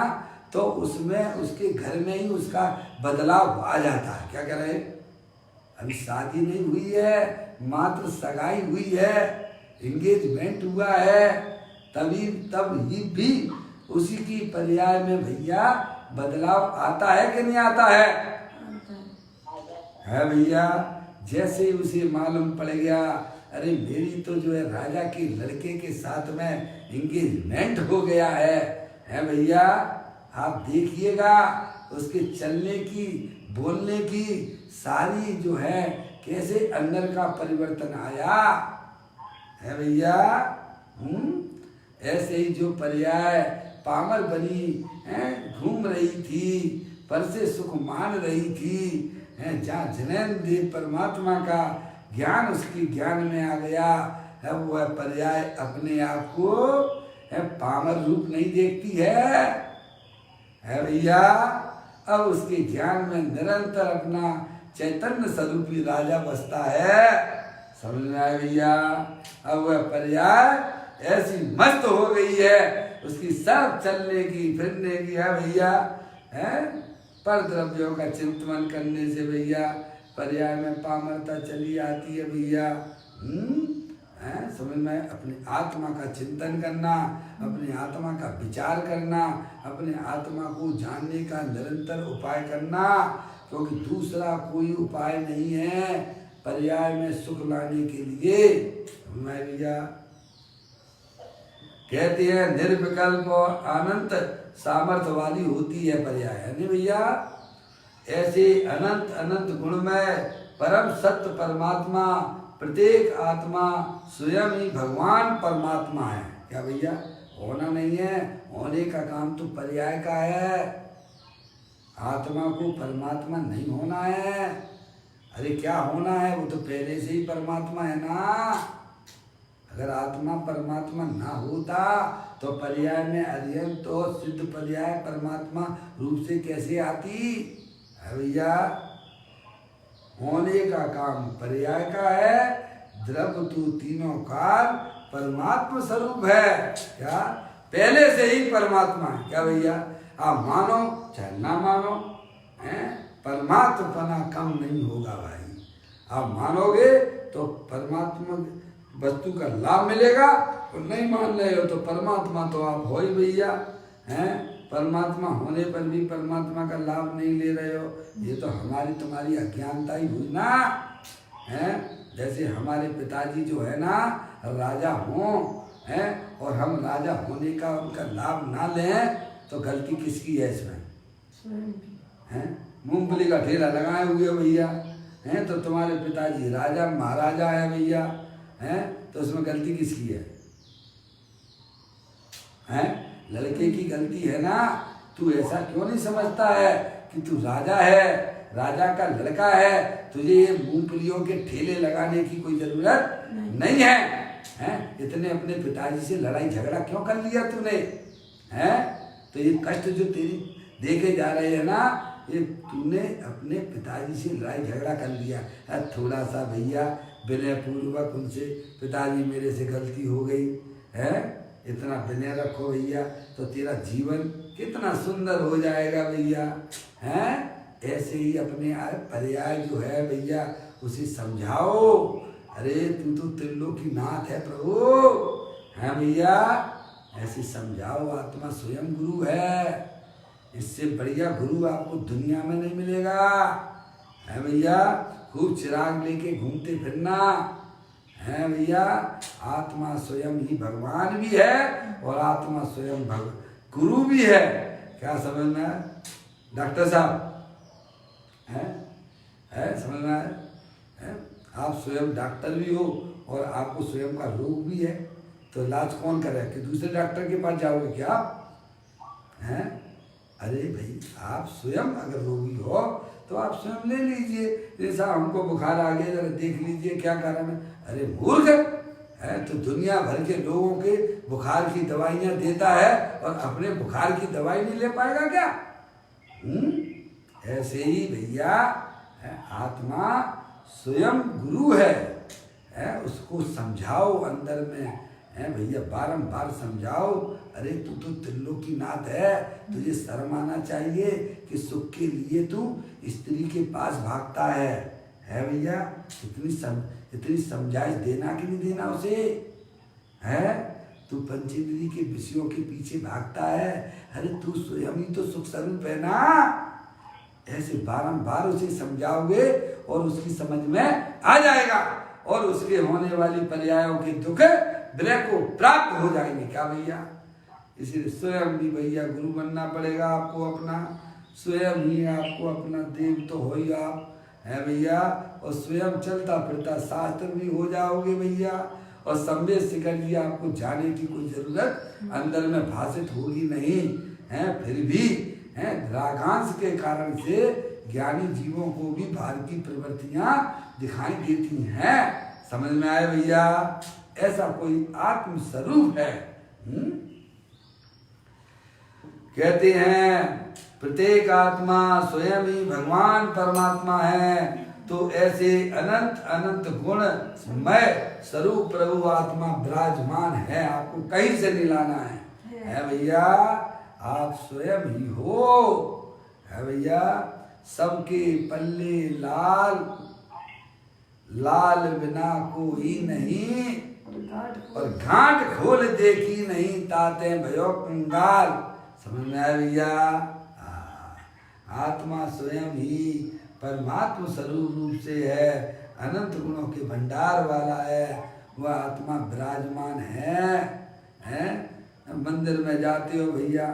तो उसमें उसके घर में ही उसका बदलाव आ जाता है। क्या कह रहे? अभी शादी नहीं हुई है, मात्र सगाई हुई है, इंगेजमेंट हुआ है तब ही भी उसी की पर्याय में भैया बदलाव आता है कि नहीं आता है? है भैया। जैसे उसे मालूम पड़ गया अरे मेरी तो जो है राजा के लड़के के साथ में इंगेजमेंट हो गया है भैया। आप देखिएगा उसके चलने की बोलने की सारी जो है कैसे अंदर का परिवर्तन आया है भैया। ऐसे ही जो पर्याय पामर बनी घूम रही थी पर से सुख मान रही थी जहाँ जैन देव परमात्मा का ज्ञान उसके ज्ञान में आ गया है वह पर्याय अपने आप को पामर रूप नहीं देखती है भैया। अब उसके ज्ञान में निरंतर अपना चैतन्य स्वरूपी राजा बसता है। समझ में आया भैया। अब वह पर्याय ऐसी मस्त हो गई है उसकी सब चलने की फिरने की है भैया। पर द्रव्यों का चिंतन करने से भैया पर्याय में पामरता चली आती है भैया। समझ में? अपनी आत्मा का चिंतन करना, अपनी आत्मा का विचार करना, अपने आत्मा को जानने का निरंतर उपाय करना, क्योंकि दूसरा कोई उपाय नहीं है पर्याय में सुख लाने के लिए। मैं भैया कहते हैं निर्विकल्प और अनंत सामर्थ्य वाली होती है पर्याय, है नहीं भैया। ऐसे अनंत अनंत गुणमय परम सत्य परमात्मा प्रत्येक आत्मा स्वयं ही भगवान परमात्मा है। क्या भैया? होना नहीं है, होने का काम तो पर्याय का है। आत्मा को परमात्मा नहीं होना है। अरे क्या होना है? वो तो पहले से ही परमात्मा है ना। अगर आत्मा परमात्मा ना होता तो पर्याय में अर्यंत तो सिद्ध पर्याय परमात्मा रूप से कैसे आती है भैया। होने का काम पर्याय का है। द्रव्य तो तीनों काल परमात्मा स्वरूप है। क्या? पहले से ही परमात्मा है। क्या भैया? आप मानो चाहे ना मानो, परमात्मा कम नहीं होगा भाई। आप मानोगे तो परमात्मा वस्तु का लाभ मिलेगा और नहीं मान रहे हो तो परमात्मा तो आप हो ही भैया। परमात्मा होने पर भी परमात्मा का लाभ नहीं ले रहे हो, ये तो हमारी तुम्हारी अज्ञानता ही हुई ना। जैसे हमारे पिताजी जो है ना राजा हों और हम राजा होने का उनका लाभ ना लें तो गलती किसकी है इसमें? मूंगफली का ठेला लगाए हुए भैया तो तुम्हारे पिताजी राजा महाराजा है भैया, तो उसमें गलती किसकी है? लड़के की गलती है ना। तू ऐसा क्यों नहीं समझता है कि तू राजा है, राजा का लड़का है, तुझे ये मूंगफलियों के ठेले लगाने की कोई जरूरत नहीं है। इतने अपने पिताजी से लड़ाई झगड़ा क्यों कर लिया तूने? तो ये कष्ट जो तेरी देखे जा रहे हैं ना, ये तूने अपने पिताजी से लड़ाई झगड़ा कर लिया। थोड़ा सा भैया विनय पूर्वक उनसे पिताजी मेरे से गलती हो गई है, इतना विनय रखो भैया तो तेरा जीवन कितना सुंदर हो जाएगा भैया। ऐसे ही अपने पर्याय जो है भैया उसे समझाओ। अरे तू तो त्रिलोकी नाथ है प्रभु, है भैया। ऐसे समझाओ, आत्मा स्वयं गुरु है। इससे बढ़िया गुरु आपको दुनिया में नहीं मिलेगा, है भैया। खूब चिराग लेके घूमते फिरना, है भैया। आत्मा स्वयं ही भगवान भी है और आत्मा स्वयं गुरु भी है। क्या समझना है डॉक्टर साहब? है समझना है? आप स्वयं डॉक्टर भी हो और आपको स्वयं का रोग भी है, तो इलाज कौन करे? कि दूसरे डॉक्टर के पास जाओगे क्या आप? अरे भाई आप स्वयं अगर रोगी हो तो आप स्वयं ले लीजिए। जैसा हमको बुखार आ गया जरा देख लीजिए क्या कारण है। अरे मूर्ख है, तो दुनिया भर के लोगों के बुखार की दवाइयाँ देता है और अपने बुखार की दवाई नहीं ले पाएगा क्या? ऐसे ही भैया आत्मा स्वयं गुरु है, उसको समझाओ अंदर में, है भैया। बारंबार समझाओ। अरे तू तो त्रिलोकी नाथ है, तुझे शर्म आना चाहिए कि सुख के लिए तू स्त्री के पास भागता है भैया। इतनी समझाइश देना कि नहीं देना उसे? है, तू पंचेंद्रिय के विषयों के पीछे भागता है। अरे तू स्वयं ही तो सुख स्वरूप है ना। ऐसे बारंबार उसे समझाओगे और उसकी समझ में आ जाएगा और उसके होने वाली पर्यायों के दुख विलय को प्राप्त हो जाएंगे। क्या भैया? इसलिए स्वयं भी भैया गुरु बनना पड़ेगा आपको अपना। स्वयं ही आपको अपना देव तो हो ही आप है भैया। और स्वयं चलता फिरता शास्त्र भी हो जाओगे भैया। और संवेद शिखर जी आपको जाने की कोई जरूरत अंदर में भाषित होगी नहीं है। फिर भी है रागांश के कारण से ज्ञानी जीवों को भी बाहर की प्रवृत्तियां दिखाई देती हैं। समझ में आए भैया? ऐसा कोई आत्म स्वरूप है। कहते हैं प्रत्येक आत्मा स्वयं ही भगवान परमात्मा है। तो ऐसे अनंत अनंत गुण मय स्वरूप प्रभु आत्मा विराजमान है। आपको कहीं से नहीं लाना है भैया। आप स्वयं ही हो है भैया। सबके पल्ले लाल, लाल बिना कोई नहीं। और घाट खोल देखी नहीं ताते भयो कंगाल। समझ में आया भैया? आत्मा स्वयं ही परमात्मा स्वरूप रूप से है। अनंत गुणों के भंडार वाला है। वह आत्मा विराजमान है? मंदिर में जाते हो भैया,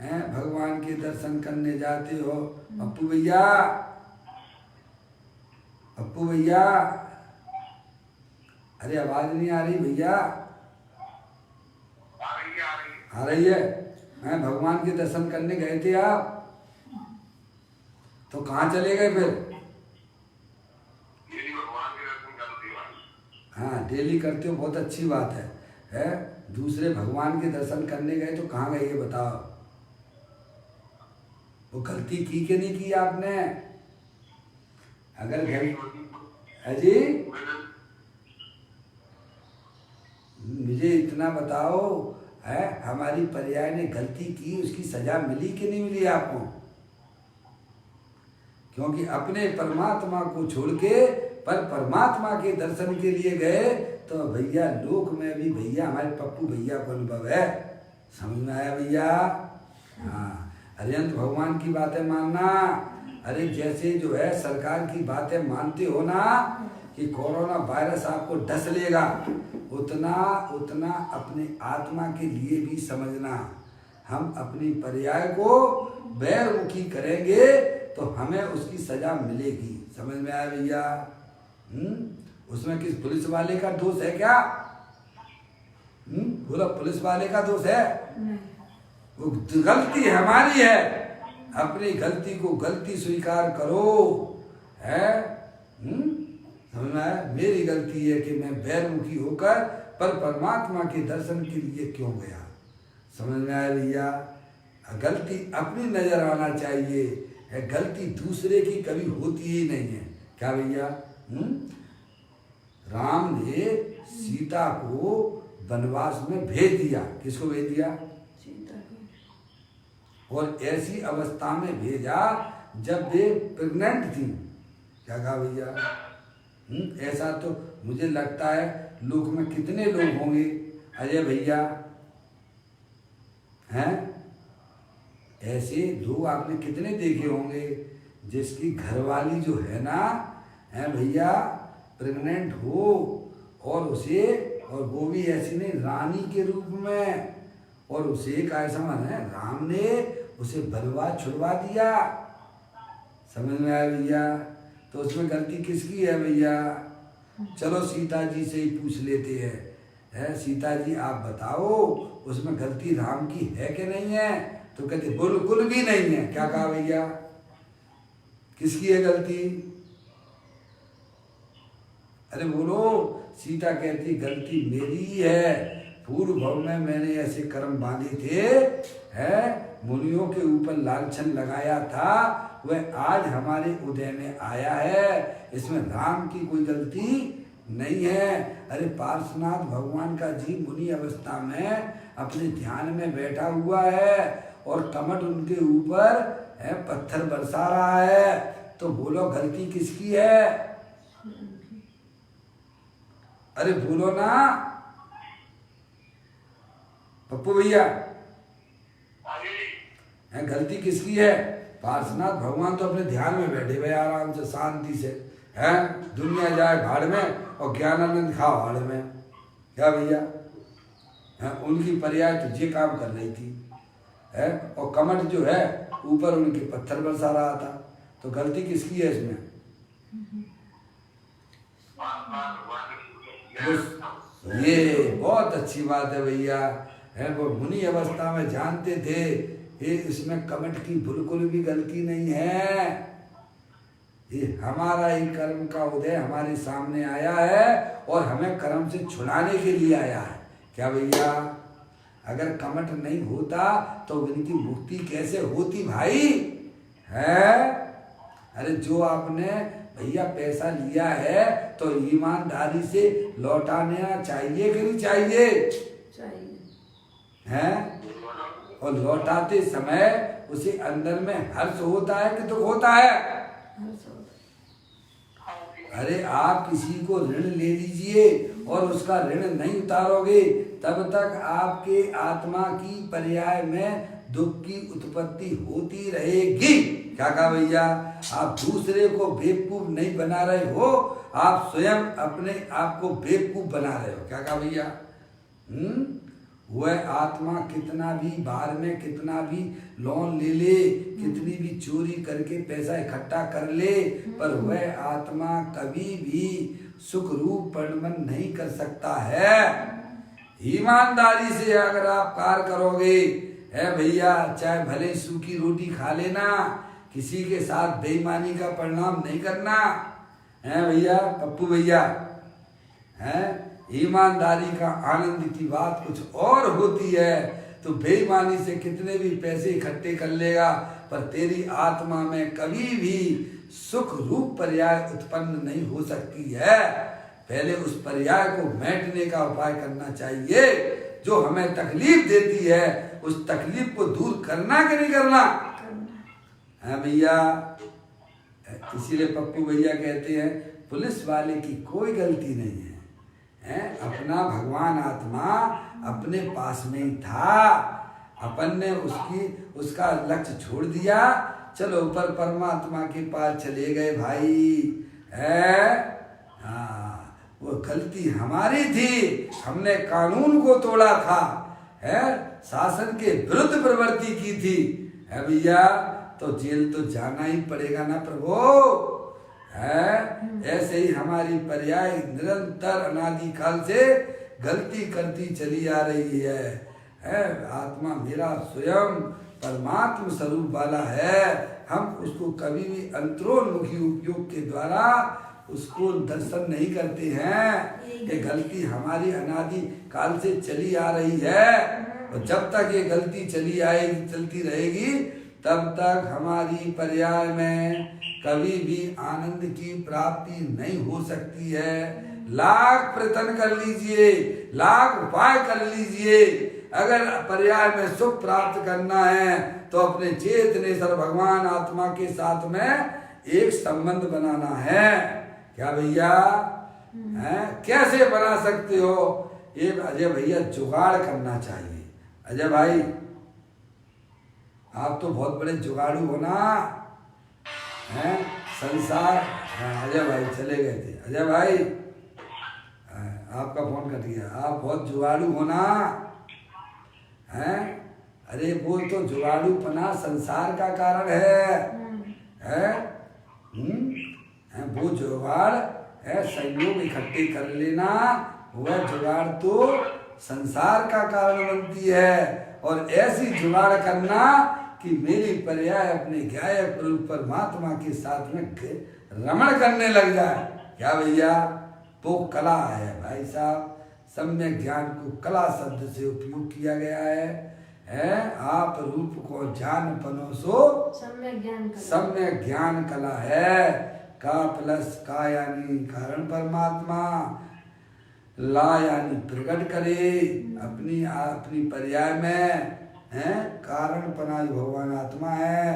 हैं भगवान के दर्शन करने जाते हो। अप्पू भैया, अप्पू भैया, अरे आवाज नहीं आ रही भैया? आ रही है। हैं भगवान के दर्शन करने गए थे आप, तो कहाँ चले गए फिर? डेली भगवान के दर्शन करते हो? हाँ डेली करते हो, बहुत अच्छी बात है। दूसरे भगवान के दर्शन करने गए तो कहाँ गए ये बताओ? वो गलती की कि नहीं की आपने? अगर है जी मुझे इतना बताओ, है हमारी पर्याय ने गलती की, उसकी सजा मिली कि नहीं मिली आपको? क्योंकि अपने परमात्मा को छोड़ के पर परमात्मा के दर्शन के लिए गए तो भैया लोक में भी भैया हमारे पप्पू भैया को अनुभव है। समझ में आया भैया? हाँ अरिहंत भगवान की बातें मानना। अरे जैसे जो है सरकार की बातें मानते हो ना कि कोरोना वायरस आपको डस लेगा, उतना उतना अपने आत्मा के लिए भी समझना। हम अपनी पर्याय को बैरमुखी करेंगे तो हमें उसकी सजा मिलेगी। समझ में आया भैया? उसमें किस पुलिस वाले का दोष है क्या? बोला पुलिस वाले का दोष है? वो गलती हमारी है। अपनी गलती को गलती स्वीकार करो। है समझ में आया? मेरी गलती है कि मैं बैरमुखी होकर पर परमात्मा के दर्शन के लिए क्यों गया। समझ में आया भैया? गलती अपनी नजर आना चाहिए है, गलती दूसरे की कभी होती ही नहीं है। क्या भैया? राम ने सीता को वनवास में भेज दिया। किसको भेज दिया? और ऐसी अवस्था में भेजा जब वे प्रेग्नेंट थी। क्या कहा भैया? ऐसा तो मुझे लगता है लोक में कितने लोग होंगे अजय भैया, हैं ऐसे लोग आपने कितने देखे होंगे जिसकी घरवाली जो है ना है भैया प्रेग्नेंट हो और उसे, और वो भी ऐसी नहीं रानी के रूप में, और उसे का ऐसा मन है राम ने उसे बलवा छुड़वा दिया। समझ में आया भैया? तो उसमें गलती किसकी है भैया? चलो सीता जी से ही पूछ लेते हैं। सीता जी आप बताओ उसमें गलती राम की है कि नहीं है? तो कहते बिल्कुल भी नहीं है। क्या कहा भैया? किसकी है गलती? अरे बोलो। सीता कहती गलती मेरी ही है। पूर्व भव में मैंने ऐसे कर्म बांधे थे, है मुनियों के ऊपर लालछन लगाया था, वह आज हमारे उदय में आया है। इसमें राम की कोई गलती नहीं है। अरे पार्श्वनाथ भगवान का जीव मुनि अवस्था में अपने ध्यान में बैठा हुआ है और कमट उनके ऊपर है पत्थर बरसा रहा है। तो बोलो गलती किसकी है? अरे बोलो ना। पप्पू भैया, हाँ जी। गलती किसकी है? पार्श्वनाथ भगवान तो अपने ध्यान में बैठे हुए आराम से शांति से हैं, दुनिया जाए भाड़ में और ज्ञानानंद खाओ हाड़ में। क्या भैया हैं, उनकी पर्याय तो ये काम कर रही थी है, और कमट जो है ऊपर उनके पत्थर बरसा रहा था, तो गलती किसकी है इसमें? ये बहुत अच्छी बात है भैया है, वो मुनि अवस्था में जानते थे ये इसमें कमट की बिल्कुल भी गलती नहीं है, ये हमारा ही कर्म का उदय हमारे सामने आया है और हमें कर्म से छुड़ाने के लिए आया है। क्या भैया, अगर कमट नहीं होता तो इनकी मुक्ति कैसे होती भाई है? अरे जो आपने भैया पैसा लिया है तो ईमानदारी से लौटाना चाहिए कि नहीं चाहिए? चाहिए। हैं? और लौटाते समय उसे अंदर में हर्ष होता है कि दुख होता है? अरे आप किसी को ऋण ले लीजिए और उसका ऋण नहीं उतारोगे तब तक आपके आत्मा की पर्याय में दुख की उत्पत्ति होती रहेगी। क्या कहा भैया? आप दूसरे को बेवकूफ नहीं बना रहे हो, आप स्वयं अपने आप को बेवकूफ बना रहे हो। क्या कहा भैया? वह आत्मा कितना भी बाहर में कितना भी लोन ले ले, कितनी भी चोरी करके पैसा इकट्ठा कर ले, पर वह आत्मा कभी भी सुख रूप परिणमन नहीं कर सकता है। ईमानदारी से अगर आप कार्य करोगे है भैया, चाहे भले सूखी रोटी खा लेना, किसी के साथ बेईमानी का परिणाम नहीं करना है भैया। पप्पू भैया है, ईमानदारी का आनंद की बात कुछ और होती है। तो बेईमानी से कितने भी पैसे इकट्ठे कर लेगा पर तेरी आत्मा में कभी भी सुख रूप पर्याय उत्पन्न नहीं हो सकती है। पहले उस पर्याय को मिटाने का उपाय करना चाहिए। जो हमें तकलीफ देती है उस तकलीफ को दूर करना कि नहीं करना है भैया? इसीलिए पप्पू भैया कहते हैं पुलिस वाले की कोई गलती नहीं है, अपना भगवान आत्मा अपने पास में ही था, अपन ने उसका लक्ष्य छोड़ दिया, चलो ऊपर परमात्मा के पास चले गए भाई है। हाँ, वो गलती हमारी थी, हमने कानून को तोड़ा था है, शासन के विरुद्ध प्रवृत्ति की थी है भैया, तो जेल तो जाना ही पड़ेगा ना प्रभु है। ऐसे ही हमारी पर्याय निरंतर अनादि काल से गलती करती चली आ रही है। आत्मा मेरा स्वयं परमात्म स्वरूप वाला है, हम उसको कभी भी अंतरोन्मुखी उपयोग के द्वारा उसको दर्शन नहीं करते हैं। ये गलती हमारी अनादि काल से चली आ रही है और जब तक ये गलती चलती रहेगी तब तक हमारी पर्याय में कभी भी आनंद की प्राप्ति नहीं हो सकती है। लाख प्रयत्न कर लीजिए, लाख उपाय कर लीजिए, अगर पर्याय में सुख प्राप्त करना है तो अपने चेतनेश्वर भगवान आत्मा के साथ में एक संबंध बनाना है। क्या भैया है? कैसे बना सकते हो? ये अजय भैया जुगाड़ करना चाहिए। अजय भाई आप तो बहुत बड़े जुगाड़ू हो ना हैं, संसार। अजय भाई चले गए थे, अजय भाई आपका फोन कट गया। आप बहुत जुगाड़ू हो ना हैं? अरे वो तो जुगाड़ूपना संसार का कारण है? वो जुगाड़ है संयोग इकट्ठे कर लेना, वह जुगाड़ तो संसार का कारण बनती है। और ऐसी जुगाड़ करना कि मेरी पर्याय अपने गायक रूप परमात्मा के साथ में रमण करने लग जाए। क्या भैया? वो कला है भाई साहब। सम्यक ज्ञान को कला शब्द से उपयोग किया गया है। आप रूप को जान पनोसो सम्यक ज्ञान कला है। का प्लस का यानी कारण परमात्मा, ला यानी प्रकट करे अपनी पर्याय में है। कारण पना भगवान आत्मा है,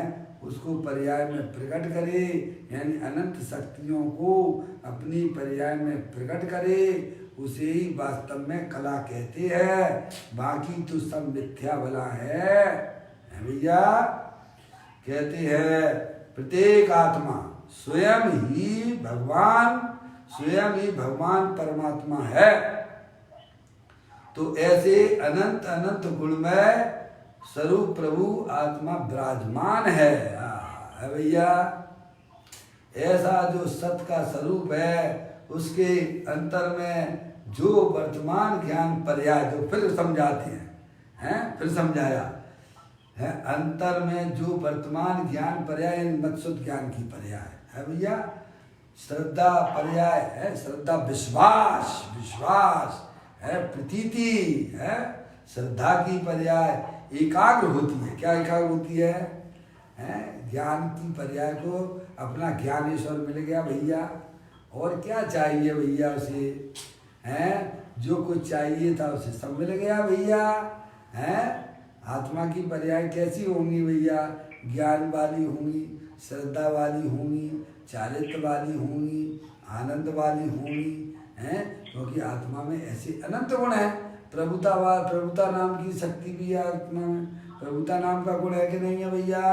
उसको पर्याय में प्रकट करे, यानी अनंत शक्तियों को अपनी पर्याय में प्रकट करे उसे ही वास्तव में कला कहते हैं, बाकी तो सब मिथ्या भला है भैया। कहते हैं प्रत्येक आत्मा स्वयं ही भगवान परमात्मा है। तो ऐसे अनंत अनंत गुणमय स्वरूप प्रभु आत्मा विराजमान है भैया। ऐसा जो सत्य का स्वरूप है उसके अंतर में जो वर्तमान ज्ञान पर्याय, जो फिर समझाते हैं फिर समझाया है, अंतर में जो वर्तमान ज्ञान पर्याय मत्सुत ज्ञान की पर्याय है भैया। श्रद्धा पर्याय है, श्रद्धा विश्वास है, प्रतीति है। श्रद्धा की पर्याय एकाग्र होती है। क्या एकाग्र होती है? ज्ञान की पर्याय को अपना ज्ञानेश्वर मिल गया भैया, और क्या चाहिए भैया उसे? जो कुछ चाहिए था उसे सब मिल गया भैया। आत्मा की पर्याय कैसी होंगी भैया? ज्ञान वाली होंगी, श्रद्धा वाली होंगी, चारित्र वाली होंगी, आनंद वाली होंगी, क्योंकि आत्मा में ऐसे अनंत गुण है। प्रभुता नाम की शक्ति भी है आत्मा में। प्रभुता नाम का गुण है कि नहीं है भैया?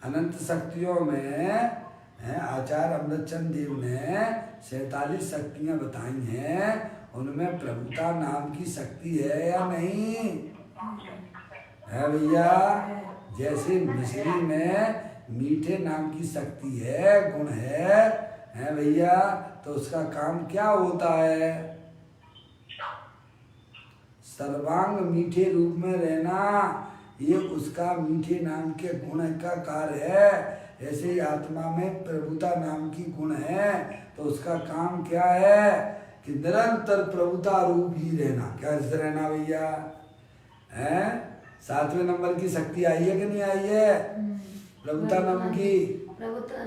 अनंत शक्तियों में आचार्य अमृतचंद देव ने 47 शक्तियां बताई हैं, उनमें प्रभुता नाम की शक्ति है या नहीं है भैया? जैसे मिश्री में मीठे नाम की शक्ति है, गुण है भैया, तो उसका काम क्या होता है? सर्वांग मीठे रूप में रहना, ये उसका मीठे नाम के गुण का कार्य है। ऐसे ही आत्मा में प्रभुता नाम की गुण है, तो उसका काम क्या है कि निरंतर प्रभुता रूप ही रहना। क्या रहना भैया? 7वें नंबर की शक्ति आई है कि नहीं आई है? प्रभुता नाम की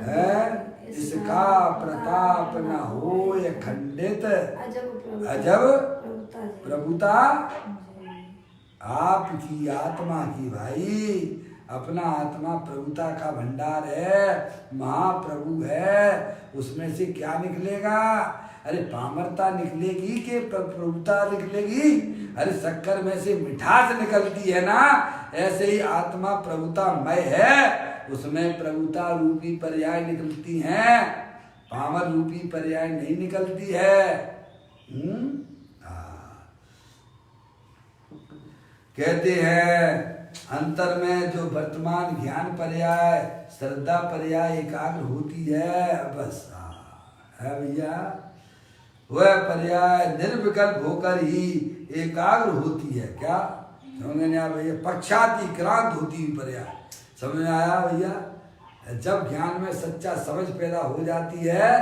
है। इसका प्रताप न हो ये खंडित अजब प्रभुता आपकी आत्मा की भाई। अपना आत्मा प्रभुता का भंडार है, महाप्रभु है, उसमें से क्या निकलेगा? अरे पामरता निकलेगी कि प्रभुता निकलेगी? अरे शक्कर में से मिठास निकलती है ना, ऐसे ही आत्मा प्रभुतामय है, उसमें प्रभुता रूपी पर्याय निकलती हैं, पामर रूपी पर्याय नहीं निकलती है। कहते हैं अंतर में जो वर्तमान ज्ञान पर्याय, श्रद्धा पर्याय एकाग्र होती है, बस है भैया, वह पर्याय निर्विकल्प होकर ही एकाग्र होती है। क्या समझ में आया भैया? पक्षातिक्रांत होती हुई पर्याय। समझ में आया भैया? जब ज्ञान में सच्चा समझ पैदा हो जाती है,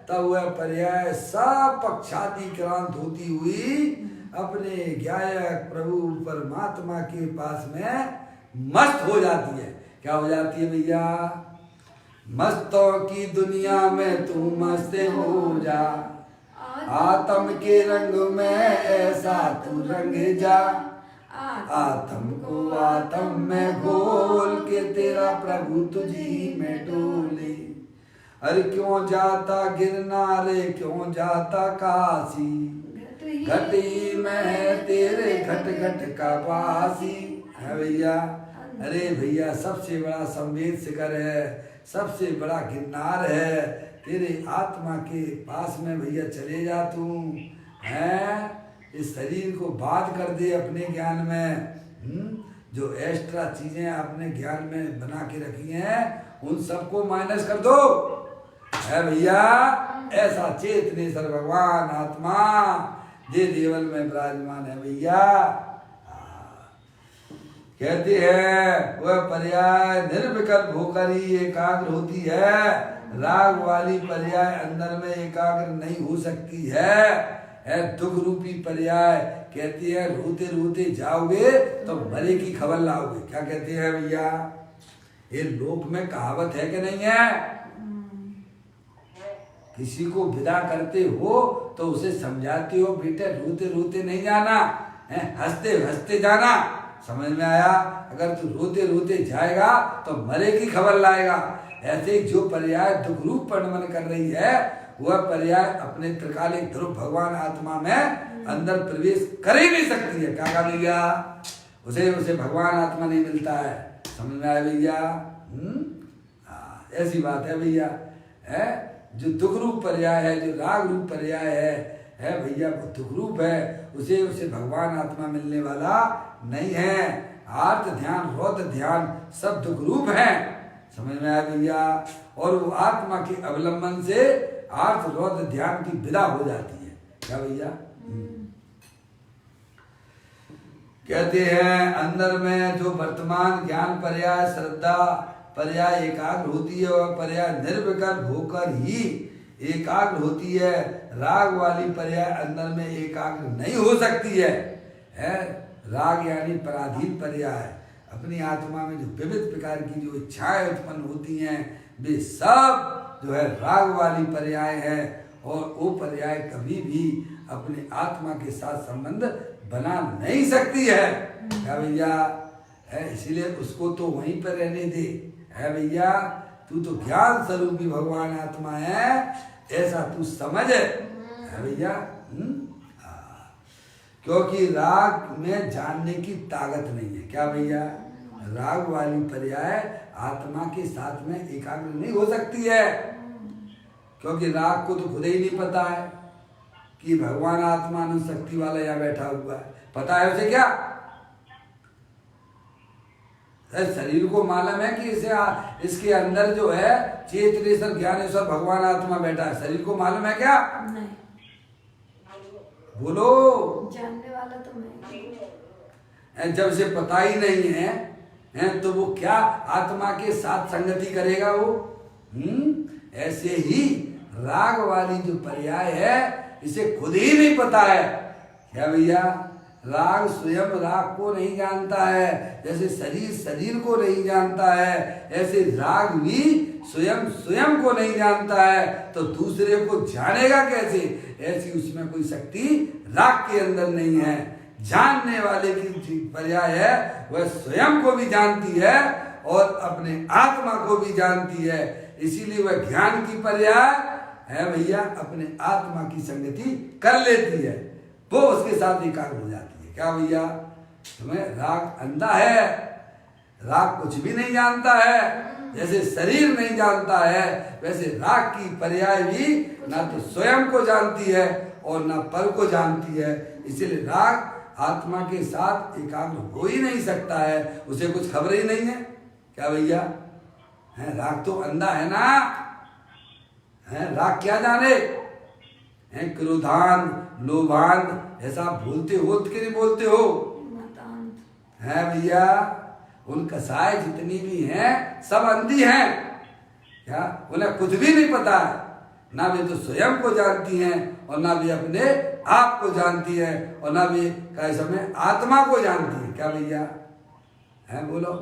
तब वह पर्याय सब पक्षातिक्रांत होती हुई अपने गायक प्रभु परमात्मा के पास में मस्त हो जाती है। क्या हो जाती है भैया? मस्तों की दुनिया में तू मस्त हो जा, आत्म के रंग में ऐसा तू रंग जा, आत्म को आत्म में घोल के तेरा प्रभु तुझी में डोले। अरे क्यों जाता गिरनारे, क्यों जाता काशी, घटी में है तेरे घट घट का वासी है भैया। अरे भैया सबसे बड़ा संवेद शिखर है, सबसे बड़ा गिरनार है, तेरे आत्मा के पास में भैया चले जा तू है। इस शरीर को बाध कर दे अपने ज्ञान में। जो एक्स्ट्रा चीजें आपने ज्ञान में बना के रखी हैं उन सबको माइनस कर दो है भैया। ऐसा चेतनेश्वर भगवान आत्मा जे देवल में विराजमान है भैया। कहते हैं वह पर्याय निर्विकल्प होकर ही एकाग्र होती है। राग वाली पर्याय अंदर में एकाग्र नहीं हो सकती है। दुख रूपी पर्याय कहती है रोते रोते जाओगे तो मरे की खबर लाओगे। क्या कहते हैं भैया? ये लोक में कहावत है कि नहीं है? किसी को विदा करते हो तो उसे समझाते हो बेटे रोते रोते नहीं जाना, हंसते हंसते जाना समझ में आया? अगर तू रोते रोते जाएगा तो मरे की खबर लाएगा। ऐसे ही जो पर्याय दुख रूप परिणमन कर रही है वह पर्याय अपने त्रिकालिक ध्रुव भगवान आत्मा में अंदर प्रवेश कर ही नहीं सकती है। क्या कहा भैया? उसे भगवान आत्मा नहीं मिलता है। समझ में आया भैया? ऐसी बात है भैया। है जो दुख रूप पर्याय है, जो राग रूप पर्याय है भैया, वो दुख रूप है। उसे भगवान आत्मा मिलने वाला नहीं है। आर्त ध्यान, रौद्र ध्यान सब दुख रूप है। समझ में आया भैया? और वो आत्मा के अवलंबन से आर्त रौद्र ध्यान की विदा हो जाती है। क्या भैया? कहते हैं अंदर में जो वर्तमान ज्ञान पर्याय श्रद्धा पर्याय एकाग्र होती है वह पर्याय निर्विकल्प होकर ही एकाग्र होती है। राग वाली पर्याय अंदर में एकाग्र नहीं हो सकती है। राग यानी पराधीन पर्याय। अपनी आत्मा में जो विविध प्रकार की जो इच्छाएं उत्पन्न होती हैं वे सब जो है राग वाली पर्याय है। और वो पर्याय कभी भी अपने आत्मा के साथ संबंध बना नहीं सकती है। क्या भैया? इसीलिए उसको तो वहीं पर रहने दे। है भैया? तू तो ज्ञान स्वरूपी भगवान आत्मा है, ऐसा तू समझ है भैया? क्योंकि राग में जानने की ताकत नहीं है। क्या भैया? राग वाली पर्याय आत्मा के साथ में एकाग्र नहीं हो सकती है। क्योंकि राग को तो खुद ही नहीं पता है कि भगवान आत्मा अनंत शक्ति वाला यहाँ बैठा हुआ है। पता है उसे क्या? शरीर को मालूम है कि इसके अंदर जो है चेतनेश्वर ज्ञानेश्वर भगवान आत्मा बैठा है। शरीर को मालूम है क्या? नहीं। बोलो। जानने वाला तो मैं। जब से पता ही नहीं है तो वो क्या आत्मा के साथ संगति करेगा वो? ऐसे ही राग वाली जो पर्याय है इसे खुद ही नहीं पता है। क्या भैया? राग स्वयं राग को नहीं जानता है। जैसे शरीर शरीर को नहीं जानता है, ऐसे राग भी स्वयं को नहीं जानता है, तो दूसरे को जानेगा कैसे? ऐसी उसमें कोई शक्ति राग के अंदर नहीं है। जानने वाले की पर्याय है वह स्वयं को भी जानती है और अपने आत्मा को भी जानती है। इसीलिए वह ज्ञान की पर्याय है भैया, अपने आत्मा की संगति कर लेती है, वो उसके साथ एकाग्र हो जाती है। क्या भैया? तुम्हें राग अंधा है, राग कुछ भी नहीं जानता है। जैसे शरीर नहीं जानता है वैसे राग की पर्याय भी ना तो स्वयं को जानती है और ना पर को जानती है। इसीलिए राग आत्मा के साथ एकाग्र हो ही नहीं सकता है, उसे कुछ खबर ही नहीं है। क्या भैया? राग तो अंधा है ना। राग क्या जाने? क्रोधान लोभान ऐसा बोलते हो कि नहीं बोलते हो? है भैया? उन कसाई जितनी भी हैं सब अंधी हैं। क्या? उन्हें कुछ भी नहीं पता है, ना वे तो स्वयं को जानती हैं और ना वे अपने आप को जानती है और ना वे कई समय आत्मा को जानती है। क्या भैया? है बोलो।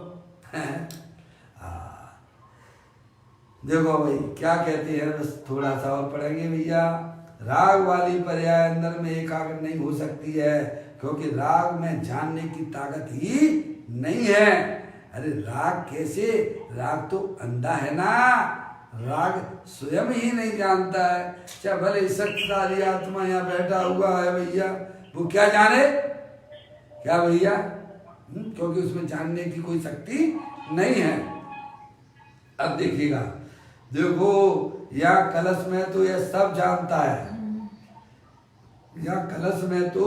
देखो भाई क्या कहते हैं, बस थोड़ा सा और पढ़ेंगे भैया। राग वाली पर्याय अंदर में एकाग्र नहीं हो सकती है क्योंकि राग में जानने की ताकत ही नहीं है। अरे राग कैसे? राग तो अंधा है ना, राग स्वयं ही नहीं जानता है। क्या भले शक्तिशाली आत्मा यहाँ बैठा हुआ है भैया, वो क्या जाने? क्या भैया? क्योंकि उसमें जानने की कोई शक्ति नहीं है। अब देखिएगा, देखो यहाँ कलश में तो यह सब जानता है, यहाँ कलश में तो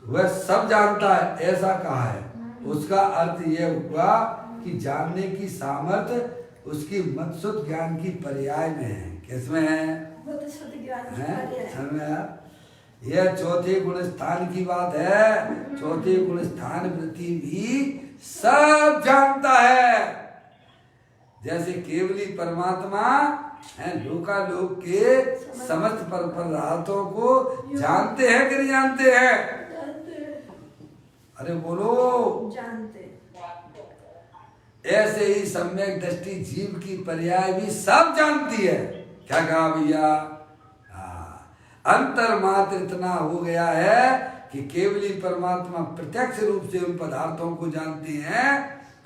वह सब जानता है ऐसा कहा है। उसका अर्थ यह हुआ कि जानने की सामर्थ्य उसकी मत्सुत ज्ञान की पर्याय में है। किसमें है? यह चौथे गुण स्थान की बात है। चौथे गुण स्थान वृत्ति भी सब जानता है। जैसे केवली परमात्मा है लोकालोक के समस्त पदार्थों को जानते हैं कि नहीं जानते हैं? अरे बोलो। जानते। ऐसे ही सम्यक दृष्टि जीव की पर्याय भी सब जानती है। क्या कहा भैया? अंतर मात्र इतना हो गया है कि केवली परमात्मा प्रत्यक्ष रूप से उन पदार्थों को जानते हैं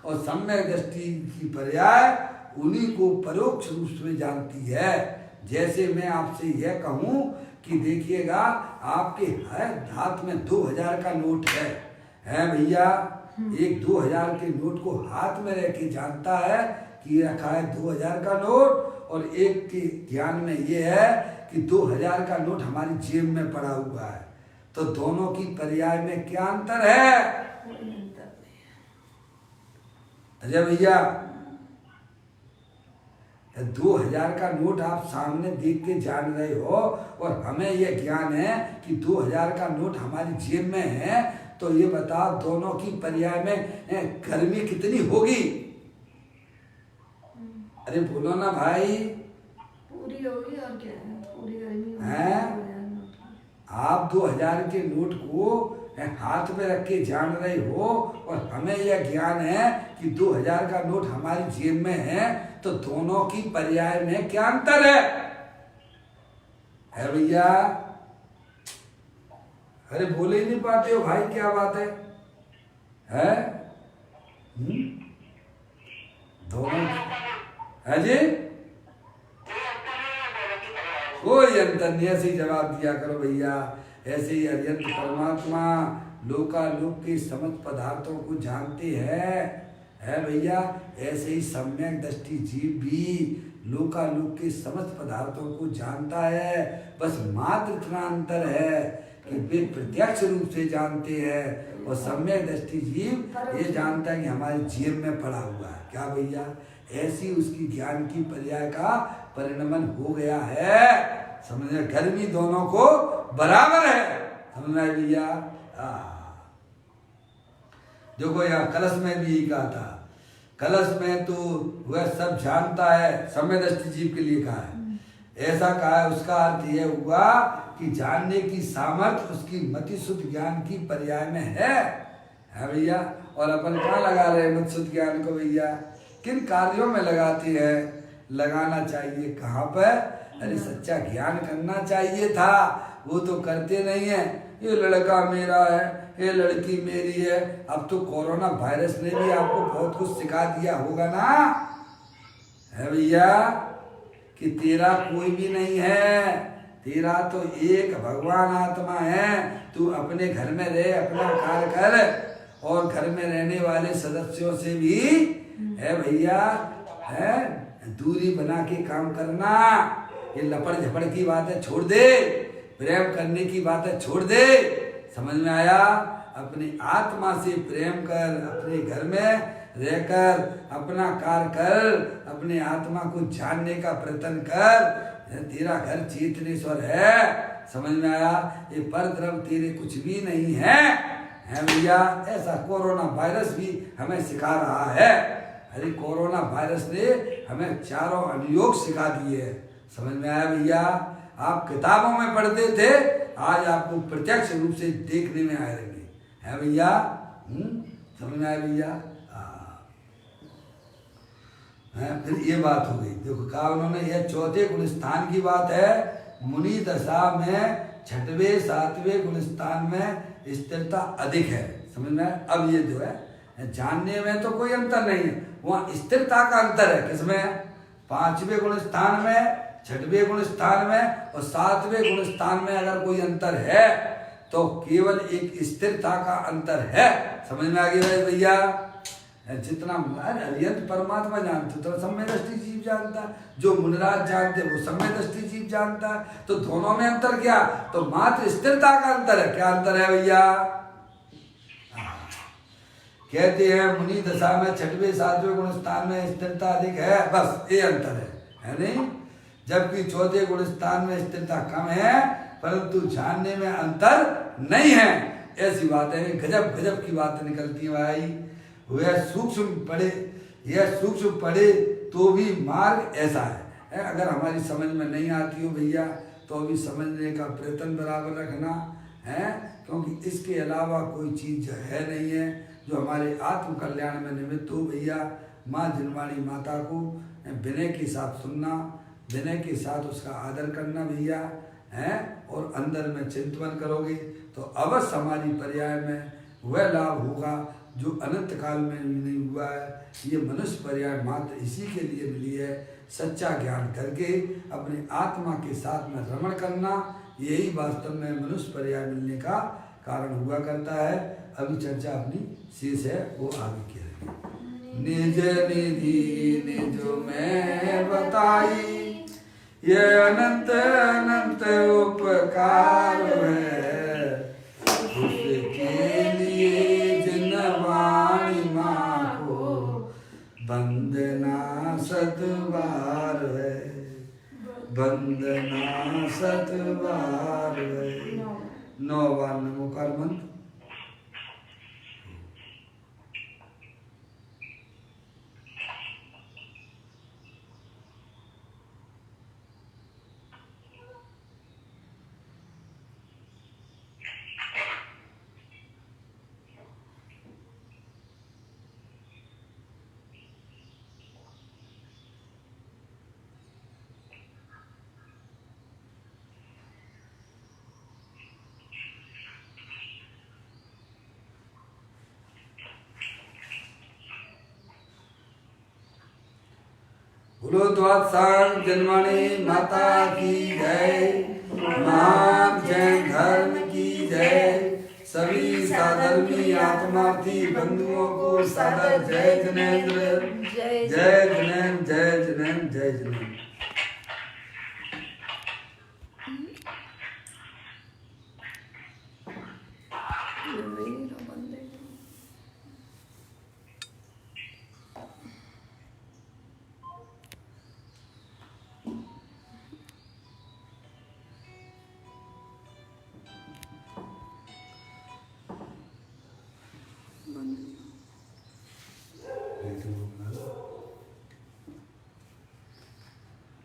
और सम्यक दृष्टि की पर्याय उन्हीं को परोक्ष रूप से जानती है। जैसे मैं आपसे यह कहूं कि देखिएगा आपके हाथ में 2000 का नोट है भैया, एक 2000 के नोट को हाथ में रह के जानता है कि रखा है 2000 का नोट, और एक के ध्यान में ये है कि 2000 का नोट हमारी जेब में पड़ा हुआ है। तो दोनों की पर्याय में क्या अंतर है? अजय भैया, 2000 का नोट आप सामने देख के जान रहे हो और हमें यह ज्ञान है कि 2000 का नोट हमारी जेब में है, तो ये बताओ दोनों की पर्याय में गर्मी कितनी होगी? अरे बोलो ना भाई। पूरी होगी और क्या है, पूरी गर्मी है? आप 2000 के नोट को हाथ में रख के जान रहे हो और हमें यह ज्ञान है कि 2000 का नोट हमारी जेब में है, तो दोनों की पर्याय में क्या अंतर है भैया? अरे बोले ही नहीं पाते हो भाई, क्या बात है? दोनों है जी, कोई अंतर नहीं। ऐसे ही जवाब दिया करो भैया। ऐसे ही अरिहंत परमात्मा लोकालोक के समझ पदार्थों को जानते हैं भैया। ऐसे ही सम्यक दृष्टि जीव भी लोकालोक के समझ पदार्थों को जानता है। बस मात्र इतना अंतर है कि वे प्रत्यक्ष रूप से जानते हैं और सम्यक दृष्टि जीव ये जानता है कि हमारे जेब में पड़ा हुआ है। क्या भैया? ऐसी उसकी ज्ञान की पर्याय का परिणमन हो गया है। समझ, गर्मी दोनों को बराबर है। समझ में भैया? देखो यहाँ कलश में भी यही कहा था। कलश में तो वह सब जानता है, सम्यक दृष्टि जीव के लिए कहा है। ऐसा कहा है, उसका अर्थ यह हुआ कि जानने की सामर्थ्य उसकी मति शुद्ध ज्ञान की पर्याय में है भैया। और अपन कहाँ लगा रहे हैं मति शुद्ध ज्ञान को भैया? किन कार्यों में लगाते हैं? लगाना चाहिए कहाँ पर? अरे सच्चा ज्ञान करना चाहिए था, वो तो करते नहीं है। ये लड़का मेरा है, ये लड़की मेरी है। अब तो कोरोना वायरस ने भी आपको बहुत कुछ सिखा दिया होगा ना है भैया, कि तेरा कोई भी नहीं है, तेरा तो एक भगवान आत्मा है। तू अपने घर में रह, अपना कार्य कर और घर में रहने वाले सदस्यों से भी है भैया है दूरी बना के काम करना। ये लपड़ झपड़ की बातें छोड़ दे, प्रेम करने की बातें छोड़ दे। समझ में आया? अपनी आत्मा से प्रेम कर, अपने घर में रहकर अपना कार्य कर, अपने आत्मा को जानने का प्रयत्न कर। तेरा घर चेतनेश्वर है। समझ में आया? ये पर द्रव तेरे कुछ भी नहीं है भैया। ऐसा कोरोना वायरस भी हमें सिखा रहा है। अरे कोरोना वायरस ने हमें चारों अनुयोग सिखा दिए। समझ में आया भैया? आप किताबों में पढ़ते थे, आज आपको प्रत्यक्ष रूप से देखने में आएंगे है भैया। समझ में आया भैया? फिर ये बात हो गई। देखो कहा उन्होंने, यह चौथे गुण स्थान की बात है। मुनि दशा में 6वें 7वें गुण स्थान में स्थिरता अधिक है। समझ में? अब ये जो है जानने में तो कोई अंतर नहीं है, वहाँ स्थिरता का अंतर है। किसमें? 5वें गुण स्थान में, 6वें गुण स्थान में और 7वें गुण स्थान में अगर कोई अंतर है तो केवल एक स्थिरता का अंतर है। समझ में आ गया भैया? जितना अरिहंत परमात्मा जानते तो सम्यक दृष्टि जीव जानता, जो मुनिराज जानते वो सम्यक दृष्टि जीव जानता। तो दोनों में अंतर क्या? तो मात्र स्थिरता का अंतर है। क्या अंतर है भैया? कहते हैं मुनि दशा में 6वें 7वें गुण स्थान में स्थिरता अधिक है, बस ये अंतर है नहीं? जबकि चौथे गुण स्थान में स्थिरता कम है, परंतु जानने में अंतर नहीं है। ऐसी बात है, गजब गजब की बातें निकलती है भाई। वह सूक्ष्म पढ़े, यह सूक्ष्म पढ़े तो भी मार्ग ऐसा है। अगर हमारी समझ में नहीं आती हो भैया तो अभी समझने का प्रयत्न बराबर रखना है, क्योंकि इसके अलावा कोई चीज है नहीं है जो हमारे आत्म कल्याण में निमित्त हो भैया। माँ जिनवाणी माता को विनय के साथ सुनना, विनय के साथ उसका आदर करना भैया हैं और अंदर में चिंतन करोगे तो अवश्य हमारी पर्याय में वह लाभ होगा जो अनंत काल में भी नहीं हुआ है। ये मनुष्य पर्याय मात्र इसी के लिए मिली है, सच्चा ज्ञान करके अपने आत्मा के साथ में रमण करना, यही वास्तव में मनुष्य पर्याय मिलने का कारण हुआ करता है। अभी चर्चा अपनी शेष है, वो आगे की रहेगी। निज निधि निज में बताई, ये अनंत अनंत उपकार है, उसके लिए जिन वाणी माँ को वंदना सतबार है, वंदना सतबार है। 9 बार नमोकार मंत्र। बोलो द्वादशांग जन्माणी माता की जय, महान जैन धर्म की जय। सभी साधर्मी आत्मार्थी बंधुओं को सादर जय जनेन्द्र, जय जनेन्द्र, जय जनेन्द्र, जय जनेन्द्र।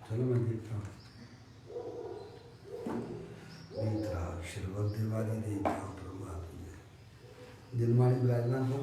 चलो मैं देखता हूँ। देवाली देवी प्रभु आप जन्माणी विराजमान हो।